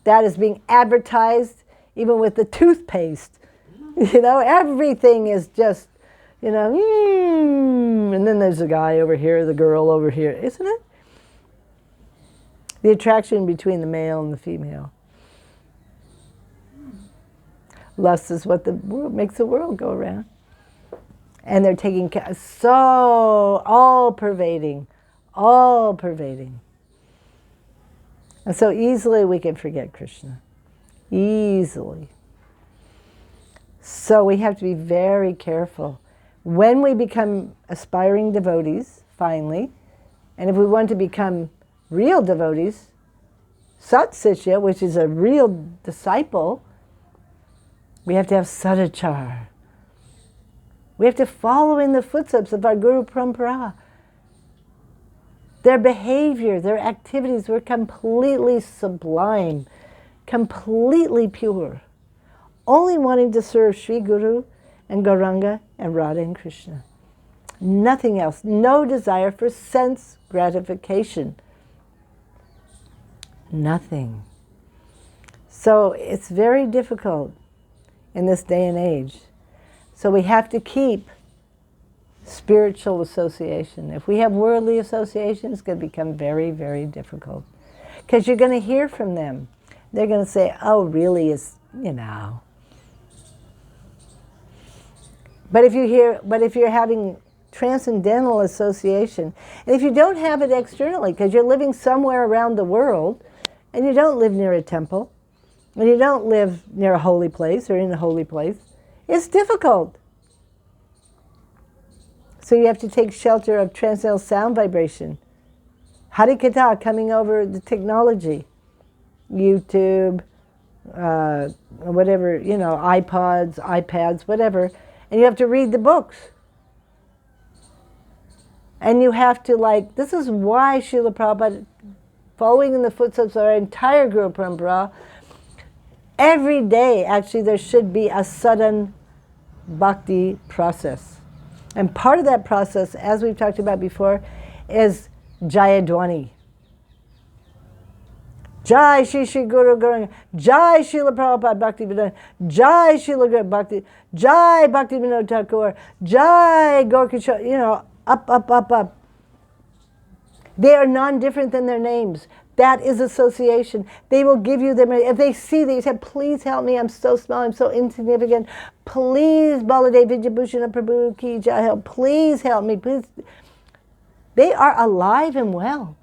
That is being advertised even with the toothpaste. Everything is just, and then there's the guy over here, the girl over here, isn't it? The attraction between the male and the female. Lust is what makes the world go around. And they're taking care, so all-pervading. And so easily we can forget Krishna. Easily. So we have to be very careful. When we become aspiring devotees, finally, and if we want to become real devotees, satsishya, which is a real disciple, we have to have sadachar. We have to follow in the footsteps of our Guru Parampara. Their behavior, their activities were completely sublime, completely pure. only wanting to serve Sri Guru and Gauranga and Radha and Krishna. Nothing else. No desire for sense gratification. Nothing. So it's very difficult in this day and age. So we have to keep spiritual association. If we have worldly association, it's going to become very, very difficult. Because you're going to hear from them. They're going to say, oh, really, it's, you know. But if you're having transcendental association, and if you don't have it externally, because you're living somewhere around the world, and you don't live near a temple, and you don't live near a holy place or in a holy place, it's difficult. So you have to take shelter of transcendental sound vibration. Harikatha coming over the technology, YouTube, whatever, you know, iPods, iPads, whatever, and you have to read the books. And you have to, like, this is why Srila Prabhupada, following in the footsteps of our entire Guru Parampara, every day, actually, there should be a sudden bhakti process. And part of that process, as we've talked about before, is Jayadwani. Jai Shri Shri Guru Gauranga, Jai Srila Prabhupada Bhakti Vedanta, Jai Srila Guru Bhakti, Jai Bhakti Vinod Thakur, Jai Gorkishore, you know, up, up, up, up. They are non-different than their names. That is association. They will give you them. If they see that, you say, please help me, I'm so small, I'm so insignificant. Please, Baladev Vidyabhushana Prabhu Ki Jai, help. Please help me, please. They are alive and well.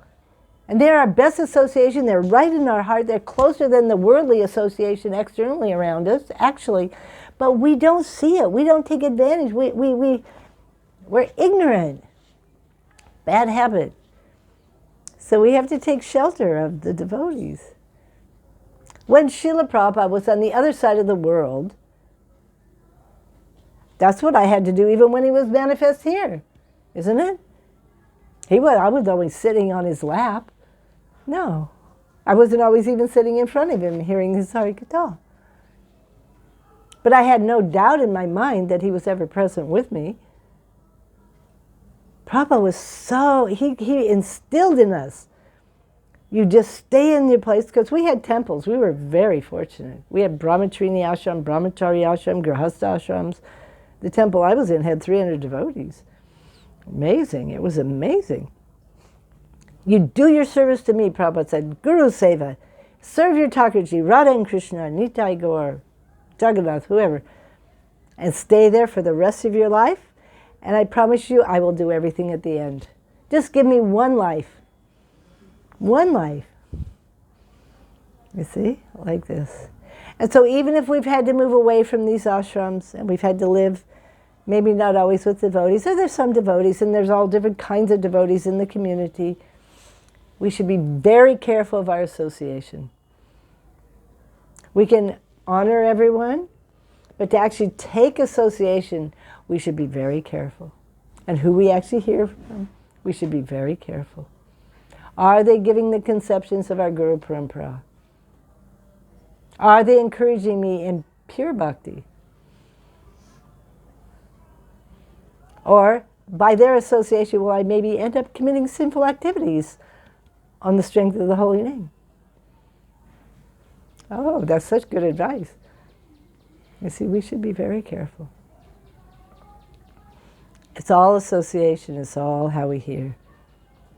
And they're our best association. They're right in our heart. They're closer than the worldly association externally around us, actually. But we don't see it. We don't take advantage. We're ignorant. Bad habit. So we have to take shelter of the devotees. When Srila Prabhupada was on the other side of the world, that's what I had to do even when he was manifest here, isn't it? I was always sitting on his lap. No, I wasn't always even sitting in front of him hearing his Harikatha. But I had no doubt in my mind that he was ever present with me. Prabhupada was so, he instilled in us, you just stay in your place, because we had temples. We were very fortunate. We had Brahmacharini ashram, Brahmachari ashram, Grihastha ashrams. The temple I was in had 300 devotees. Amazing. It was amazing. You do your service to me, Prabhupada said. Guru Seva. Serve your Thakurji, Radha and Krishna, Nitai Gaur, Jagannath, whoever. And stay there for the rest of your life. And I promise you, I will do everything at the end. Just give me one life. One life. You see? Like this. And so even if we've had to move away from these ashrams, and we've had to live, maybe not always with devotees, so there's some devotees, and there's all different kinds of devotees in the community, we should be very careful of our association. We can honor everyone, but to actually take association, we should be very careful. And who we actually hear from, we should be very careful. Are they giving the conceptions of our Guru Parampara? Are they encouraging me in pure bhakti? Or, by their association, will I maybe end up committing sinful activities on the strength of the holy name? Oh, that's such good advice. You see, we should be very careful. It's all association. It's all how we hear.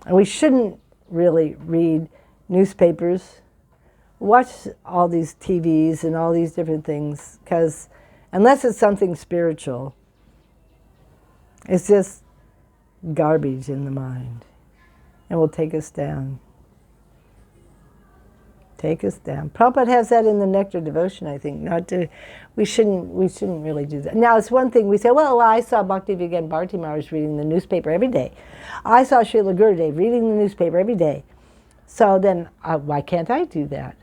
And we shouldn't really read newspapers, watch all these TVs and all these different things, because unless it's something spiritual, it's just garbage in the mind and will take us down. Take us down. Prabhupada has that in the Nectar Devotion, I think. We shouldn't really do that. Now, it's one thing we say, well, I saw Bhaktivedanta Bharati Maharaj reading the newspaper every day. I saw Srila Gurudev reading the newspaper every day. So then, why can't I do that?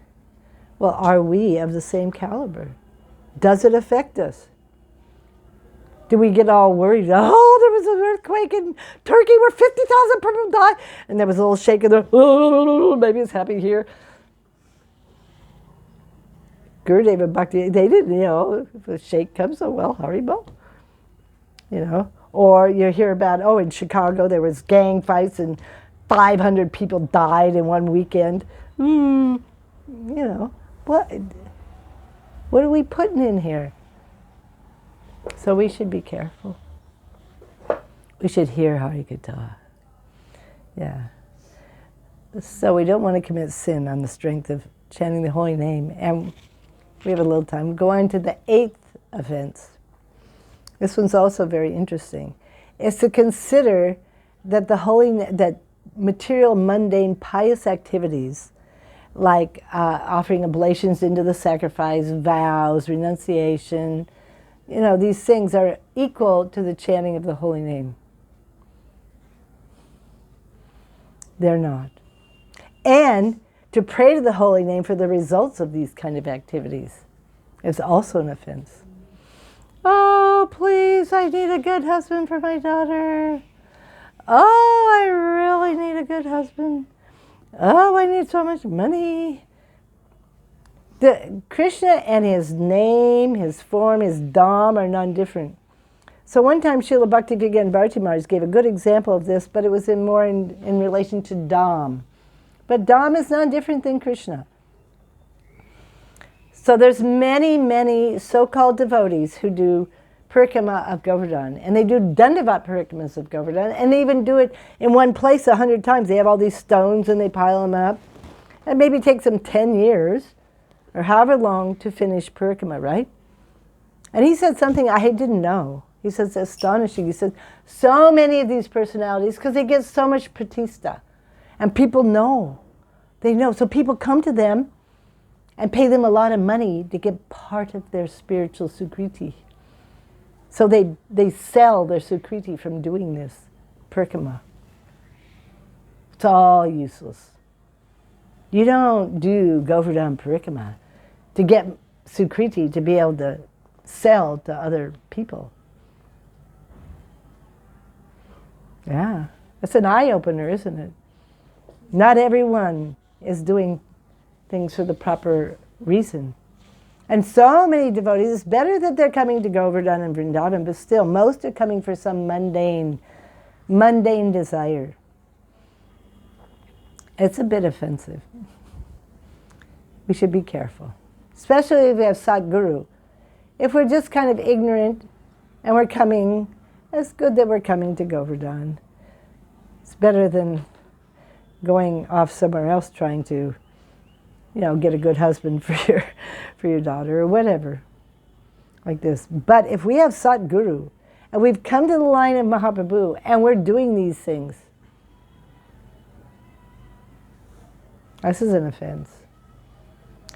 Well, are we of the same caliber? Does it affect us? Do we get all worried? Oh, there was an earthquake in Turkey where 50,000 people died. And there was a little shake of the, oh, maybe it's happy here. Gurudev and Bhakti, they didn't, if a sheikh comes, oh well, Haribo. Or you hear about, in Chicago there was gang fights and 500 people died in one weekend. What are we putting in here? So we should be careful. We should hear Harikatha. Yeah. So we don't want to commit sin on the strength of chanting the holy name. And we have a little time. Go on to the 8th offense. This one's also very interesting. It's to consider that that material, mundane, pious activities, like offering oblations into the sacrifice, vows, renunciation, these things are equal to the chanting of the holy name. They're not. And to pray to the holy name for the results of these kind of activities is also an offense. Oh, please, I need a good husband for my daughter. Oh, I really need a good husband. Oh, I need so much money. Krishna and his name, his form, his dham are non-different. So one time Srila Bhakti-Vigyan Bharati Maharaj gave a good example of this, but it was more in relation to dham. But dham is non-different than Krishna. So there's many, many so-called devotees who do parikrama of Govardhan, and they do dandavat parikramas of Govardhan, and they even do it in one place 100 times. They have all these stones and they pile them up. And maybe it takes them 10 years or however long to finish parikrama, right? And he said something I didn't know. He says, astonishing. He said, so many of these personalities, because they get so much pratista, and people know. They know. So people come to them and pay them a lot of money to get part of their spiritual sukriti. So they sell their sukriti from doing this parikrama. It's all useless. You don't do Govardhan parikrama to get sukriti to be able to sell to other people. Yeah, it's an eye-opener, isn't it? Not everyone is doing things for the proper reason. And so many devotees, it's better that they're coming to Govardhan and Vrindavan, but still, most are coming for some mundane desire. It's a bit offensive. We should be careful, especially if we have Sadguru. If we're just kind of ignorant and we're coming, it's good that we're coming to Govardhan. It's better than going off somewhere else trying to, get a good husband for your daughter or whatever, like this. But if we have Satguru and we've come to the line of Mahaprabhu and we're doing these things, this is an offense.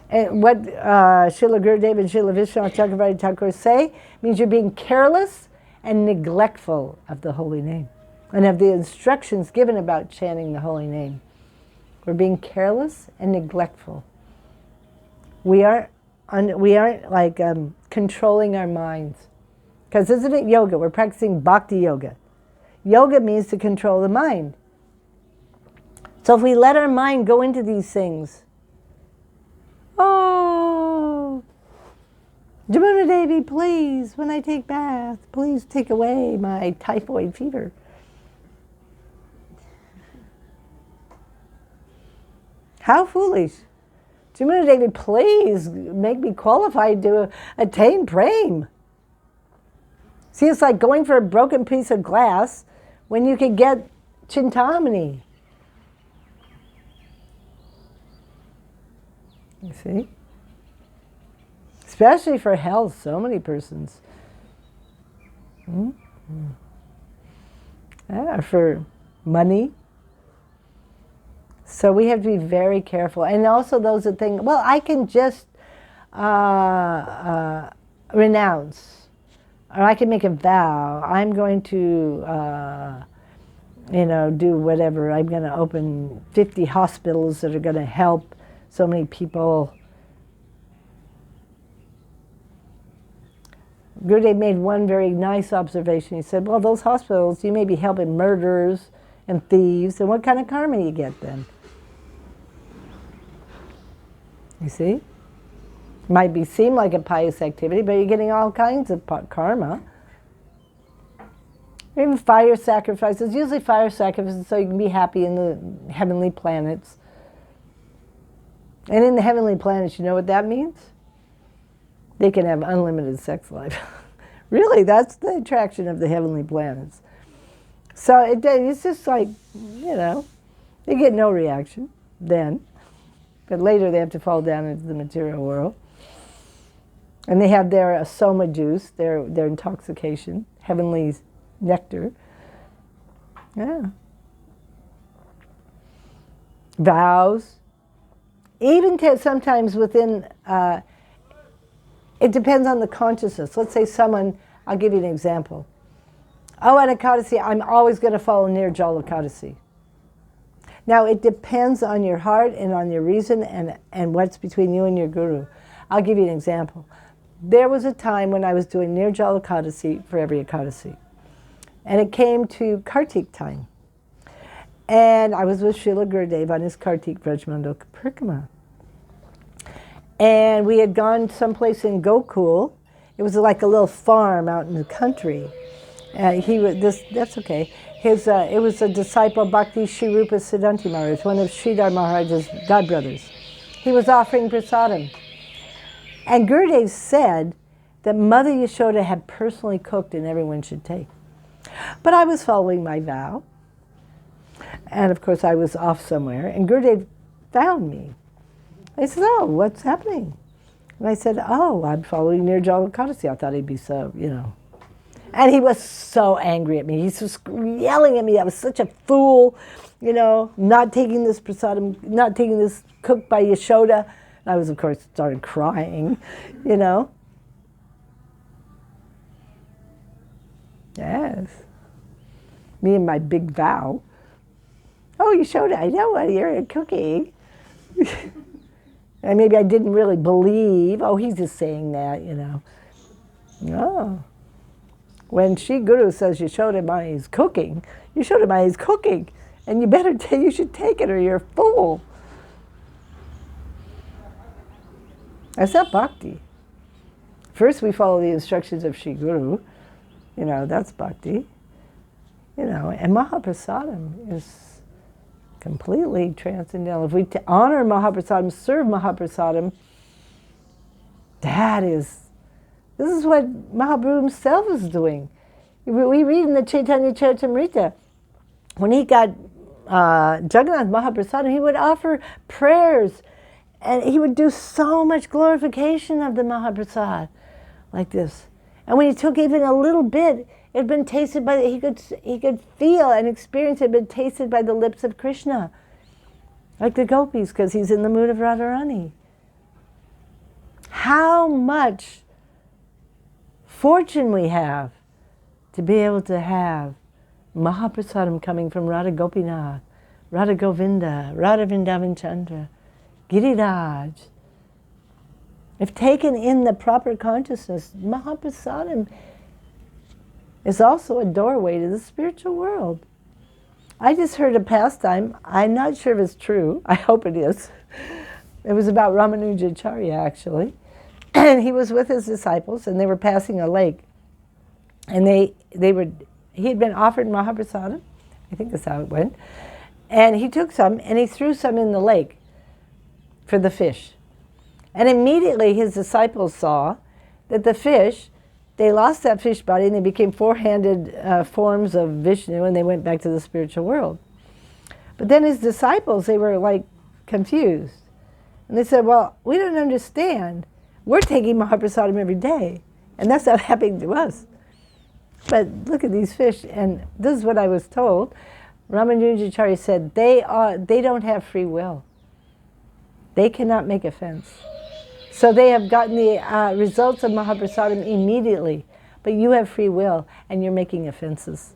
And what Srila Gurudev and Srila Vishwanath Chakravarti Thakur say means you're being careless and neglectful of the holy name and of the instructions given about chanting the holy name. We're being careless and neglectful. We aren't like controlling our minds. Because isn't it yoga? We're practicing bhakti yoga. Yoga means to control the mind. So if we let our mind go into these things, oh, Jamuna Devi, please, when I take bath, please take away my typhoid fever. How foolish. Jamuna Devi, please make me qualified to attain prem. See, it's like going for a broken piece of glass when you could get Chintamani. You see? Especially for health, so many persons. Yeah, for money. So we have to be very careful. And also those that think, well, I can just renounce, or I can make a vow. I'm going to, do whatever. I'm going to open 50 hospitals that are going to help so many people. Gurudev made one very nice observation. He said, well, those hospitals, you may be helping murderers and thieves, and what kind of karma you get then? You see? Might seem like a pious activity, but you're getting all kinds of karma. Even fire sacrifices, usually fire sacrifices so you can be happy in the heavenly planets. And in the heavenly planets, you know what that means? They can have unlimited sex life. Really, that's the attraction of the heavenly planets. So it's just like, they get no reaction then. But later they have to fall down into the material world. And they have their soma juice, their intoxication, heavenly nectar. Yeah. Vows. Even sometimes within, it depends on the consciousness. Let's say someone, I'll give you an example. Oh, at Ekadasi, I'm always going to follow Nirjala Ekadasi. Now, it depends on your heart and on your reason and what's between you and your guru. I'll give you an example. There was a time when I was doing Nirjala Ekadasi for every Ekadasi. And it came to Kartik time. And I was with Srila Gurudev on his Kartik Vrajmandal Parikrama. And we had gone someplace in Gokul. It was like a little farm out in the country. That's okay. It was a disciple, Bhakti Sri Rupa Siddhanti Maharaj, one of Sridhar Maharaja's godbrothers. He was offering prasadam. And Gurudev said that Mother Yashoda had personally cooked and everyone should take. But I was following my vow. And of course I was off somewhere. And Gurudev found me. I said, oh, what's happening? And I said, oh, I'm following Nirjala Ekadasi. I thought he'd be so, And he was so angry at me. He was yelling at me. I was such a fool, not taking this prasadam, not taking this cooked by Yashoda. And I was, of course, started crying, Yes. Me and my big vow. Oh, Yashoda, I know what you're cooking. And maybe I didn't really believe, oh, he's just saying that, No. When Shri Guru says Yashoda Mai is cooking, Yashoda Mai is cooking. And you should take it or you're a fool. That's not bhakti. First we follow the instructions of Shri Guru. That's bhakti. And Mahaprasadam is completely transcendental. If we honor Mahaprasadam, serve Mahaprasadam, this is what Mahaprabhu himself is doing. We read in the Chaitanya Charitamrita, when he got Jagannath Mahaprasadam, he would offer prayers and he would do so much glorification of the Mahaprasad like this. And when he took even a little bit, it had been tasted by, he could feel and experience it had been tasted by the lips of Krishna, like the gopis, because he's in the mood of Radharani. How much fortune we have to be able to have Mahaprasadam coming from Radha Gopinath, Radha Govinda, Radha Vrindavan Chandra, Giriraj. If taken in the proper consciousness, Mahaprasadam is also a doorway to the spiritual world. I just heard a pastime. I'm not sure if it's true. I hope it is. It was about Ramanujacharya, actually. And he was with his disciples, and they were passing a lake. And he had been offered Mahaprasadam. I think that's how it went. And he took some, and he threw some in the lake for the fish. And immediately his disciples saw that the fish, they lost that fish body and they became four-handed forms of Vishnu, and they went back to the spiritual world. But then his disciples, they were like confused. And they said, well, we don't understand. We're taking Mahaprasadam every day, and that's not happening to us. But look at these fish, and this is what I was told. Ramanujacharya said, they don't have free will. They cannot make offense. So they have gotten the results of Mahaprasadam immediately, but you have free will, and you're making offenses,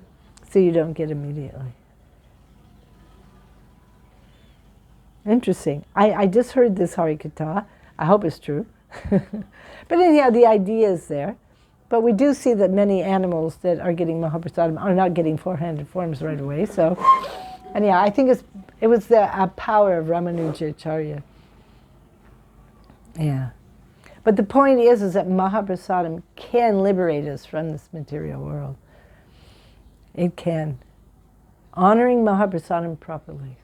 so you don't get immediately. Interesting. I just heard this Harikatha. I hope it's true. But anyhow, the idea is there. But we do see that many animals that are getting Mahaprasadam are not getting four-handed forms right away. So anyhow, I think it was the power of Ramanujacharya. Yeah. But the point is that Mahaprasadam can liberate us from this material world. It can. Honoring Mahaprasadam properly.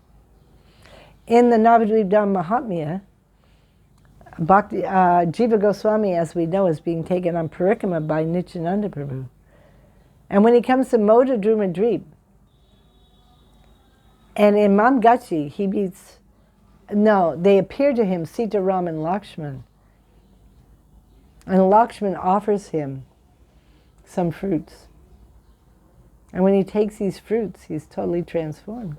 In the Navadvipdham Mahatmya, Bhakti, Jiva Goswami, as we know, is being taken on Parikrama by Nityananda Prabhu. And when he comes to Moda Druma Drip, and in Mamgachi, he meets, they appear to him, Sita, Ram, and Lakshman. And Lakshman offers him some fruits. And when he takes these fruits, he's totally transformed.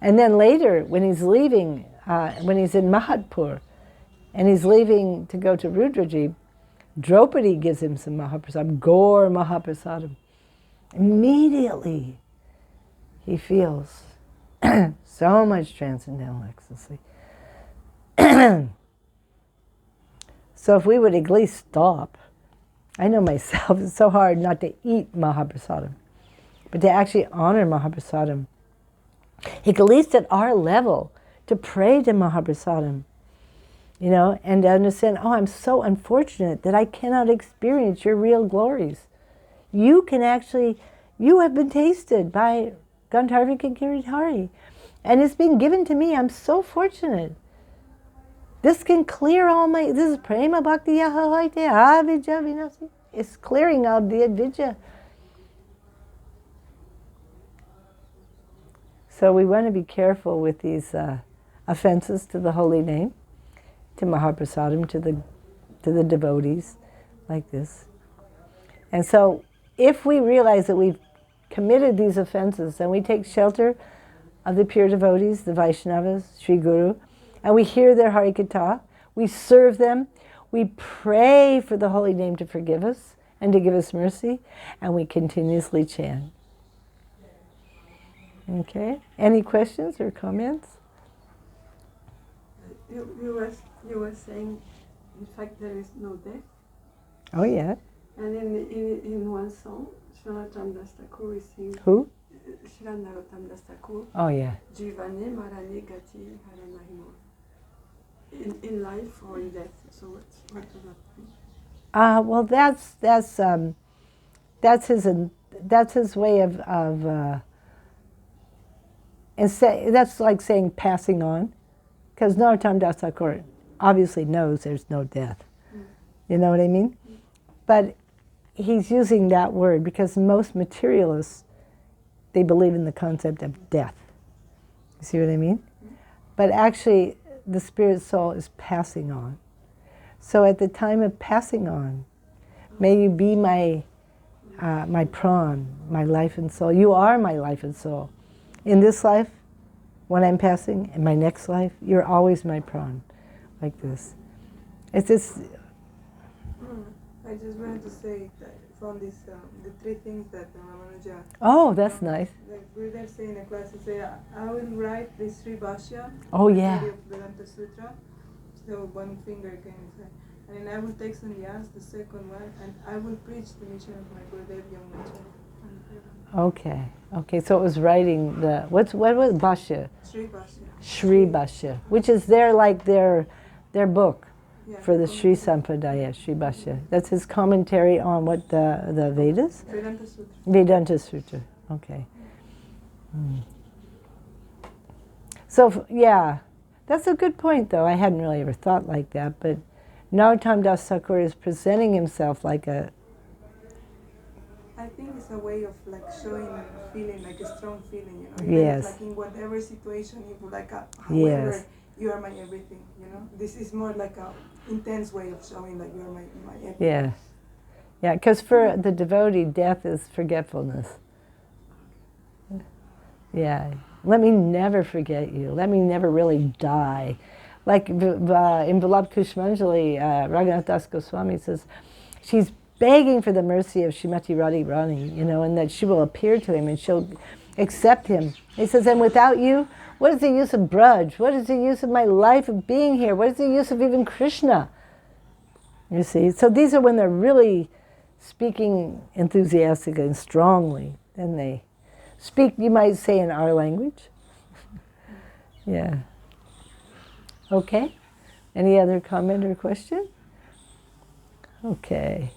And then later, when he's leaving, when he's in Mahatpur, and he's leaving to go to Rudrajib, Draupadi gives him some Mahaprasadam, Gaur Mahaprasadam. Immediately, he feels so much transcendental ecstasy. So if we would at least stop, I know myself, it's so hard not to eat Mahaprasadam, but to actually honor Mahaprasadam. At least at our level, to pray to Mahaprasadam, and to understand, I'm so unfortunate that I cannot experience your real glories. You have been tasted by Gandharvika Giridhari, and it's been given to me. I'm so fortunate. This can clear this is Prema Bhakti Yahahaite Avidya Vinasi. It's clearing out the avidya. So we want to be careful with these offenses to the holy name, to Mahaprasadam, to the devotees, like this. And so if we realize that we've committed these offenses, then we take shelter of the pure devotees, the Vaishnavas, Sri Guru, and we hear their Harikatha, we serve them, we pray for the holy name to forgive us and to give us mercy, and we continuously chant. Okay? Any questions or comments? You were saying, in fact, there is no death. Oh, yeah. And in one song, Sri Narottam Thakur is singing. Who? Sri Narottam Thakur. Oh, yeah. Jivane Marane Gati Haranahimo. In life or in death. So what does that mean? Well, that's his way of and that's like saying passing on, because Narottam Das Thakur obviously knows there's no death. You know what I mean? But he's using that word because most materialists, they believe in the concept of death. You see what I mean? But actually, the spirit soul is passing on. So at the time of passing on, may you be my pran, my life and soul. You are my life and soul. In this life, when I'm passing, in my next life, you're always my pran, like this. It's this. I just wanted to say that from this, the three things that Ramanuja. Oh, that's nice. Like we were saying in the class, to say I will write the Sri Bhashya. Oh, yeah. Of Vedanta Sutra. So one finger can say, and then I will take sannyas, the second one, and I will preach the mission of my Gurudev Yamachari. Okay. So it was writing what was Bhashya? Sri Bhashya. Sri Bhashya, which is their book. Yeah, for the Sri Sampradaya, Sri Bhashya. That's his commentary on what the Vedas? Vedanta Sutra. Vedanta Sutra, okay. So, yeah, that's a good point, though. I hadn't really ever thought like that, but Narottam Das Thakur is presenting himself like a... I think it's a way of like showing a feeling, like a strong feeling, Yes. Like in whatever situation, you would like, however, Yes. you are my everything, This is more like a intense way of showing that you are my everything. Yeah. Yeah, because for the devotee, death is forgetfulness. Yeah. Let me never forget you. Let me never really die. Like in Vallabh Kusumanjali, Raghunath Das Goswami says, she's begging for the mercy of Srimati Radharani, and that she will appear to him and she'll accept him. He says, and without you, what is the use of Braj? What is the use of my life of being here? What is the use of even Krishna? You see, so these are when they're really speaking enthusiastically and strongly. Then they speak, you might say, in our language. Yeah. Okay. Any other comment or question? Okay.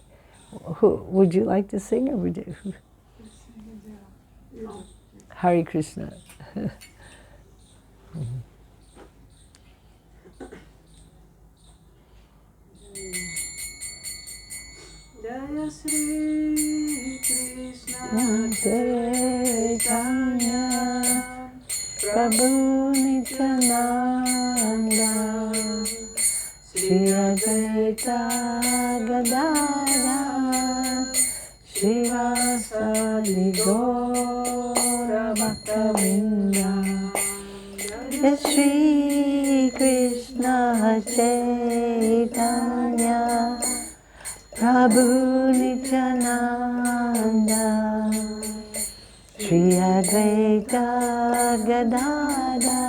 Would you like to sing or would you? No. Hare Krishna. Jaya Sri Krishna Chaitanya Prabhu Nityananda Shri Advaita Gadadhara Shivasadi Gaura Bhaktavinda Jai Shri Krishna Chaitanya Prabhu Nityananda Shri Advaita Gadadhara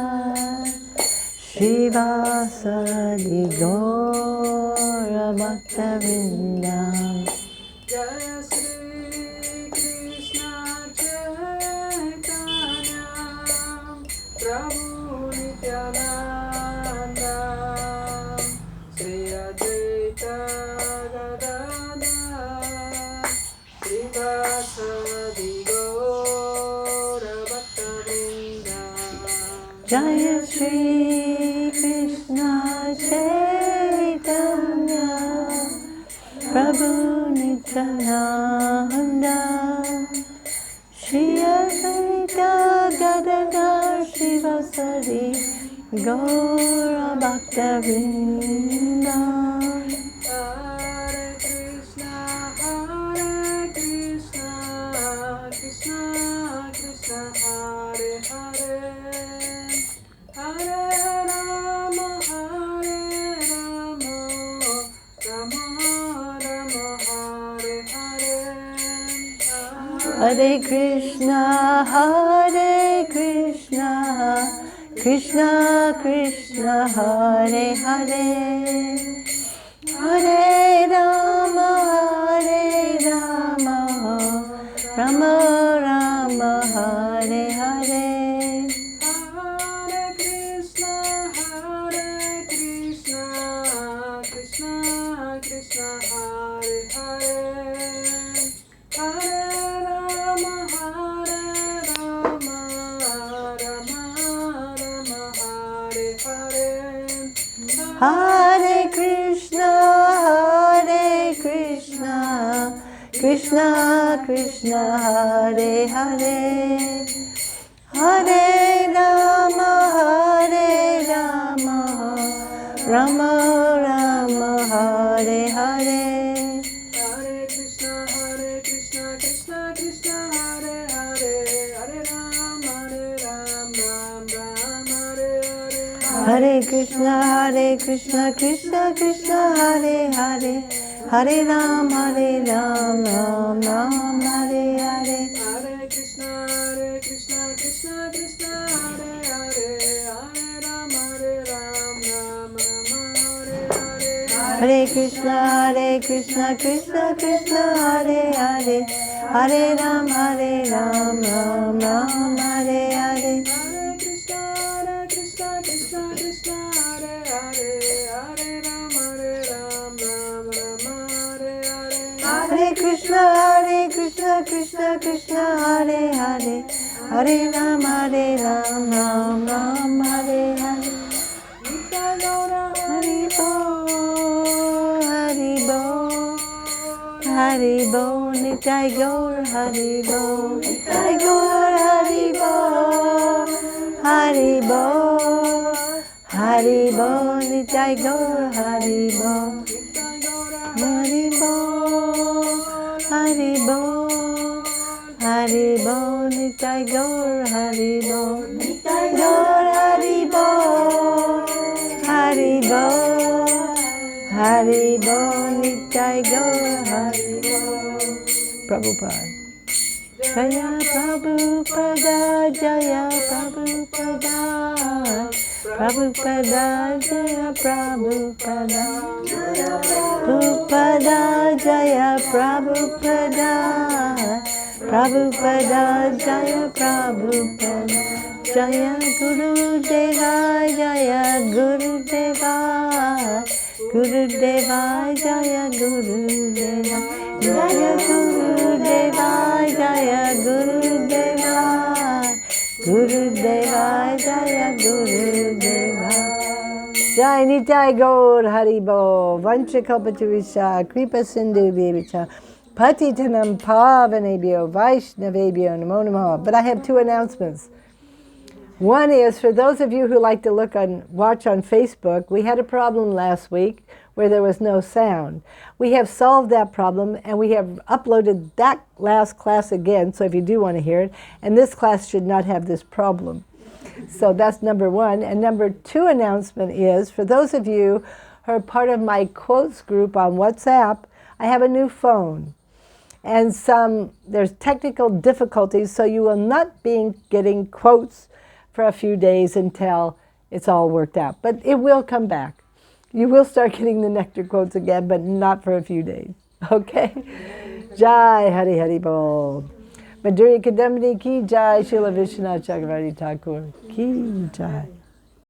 Shivasadi Gaura Bhaktavinda Jaya Sri Krishna Chaitanya Prabhu Nityananda Shri Advaita Gadadhara Srivasadi Gaura Bhaktavinda Jaya Shri Krishna Chaitanya Prabhu Nityananda Shri Advaita Gadadhara Shivasadi Gaura Bhaktavinda Hare Krishna, Krishna Krishna, Hare Hare, Hare Rama, Rama Rama, Hare Hare, Hare Krishna, Krishna Krishna, Hare Hare, Hare Rama, Rama Rama, Hare Hare. Hare Krishna, Krishna Krishna, Hare Hare, Hare Rama, Rama Rama, Hare Hare, Hare Krishna, Krishna Krishna, Hare Hare, Hare Rama, Rama Rama, Hare Hare. Hare Krishna, Krishna Krishna, Hare Hare, Hare Rama, Ram Ram, Hare Hare, Hare Krishna, Krishna Krishna, Hare Hare, Hare Rama, Ram Ram, Hare Hare. Hare Krishna, Krishna Krishna, Hare Hare, Hare Rama, Ram Ram, Hare Hare, Hare Krishna, Krishna Krishna, Hare Hare, Hare Rama, Ram Ram, Hare Hare. Hare Krishna, Krishna Krishna, Hare Hare, Hare Rama, Ram Ram, Hare Hare, Hare Krishna, Krishna Krishna, Hare Hare, Hare Rama, Ram Ram, Hare Hare. Nitya Gaura Hari Bol, Hari Bol, Nitai Gaur, Hari Bol, Nitai Gaur, Hari Bol, Hari Bol, Hari Bol, Nitai Gaur, Hari Bol, Nitya Gaura Hari Bol, Hari Bol, Hari Bol, Nitai Gaur, Hari Bol, Nitai Gaur, Hari Bol, Hari Bol, Hari Bol, Nitai Gaur, Hari Bol. Prabhupada. Jaya Prabhupada, Jaya Prabhupada, Prabhupada, Jaya Prabhupada, Prabhupada, Jaya Prabhupada, Prabhupada, Jaya Prabhupada, Jaya Guru Deva, Jaya Guru Deva, Gurudeva Jaya Gurudeva Jaya Gurudeva Jaya Gurudeva Gurudeva Jaya Gurudeva Jai Nitai Gaur Haribo Vanchakalpatarisha Kripa Sindhu Bhavacha Patitanam Pavanebhyo Vaishnavebhyo Namo Namaha. But I have two announcements. One is for those of you who like to watch on Facebook, we had a problem last week where there was no sound. We have solved that problem and we have uploaded that last class again, so if you do want to hear it, and this class should not have this problem. So that's number one. And number two announcement is for those of you who are part of my quotes group on WhatsApp, I have a new phone. And there's technical difficulties, so you will not be getting quotes for a few days until it's all worked out. But it will come back. You will start getting the nectar quotes again, but not for a few days. Okay? Jai Hari Hari Bol. Madhurya Kadambini ki jai, Srila Vishwanath Chakravarti Thakur ki jai.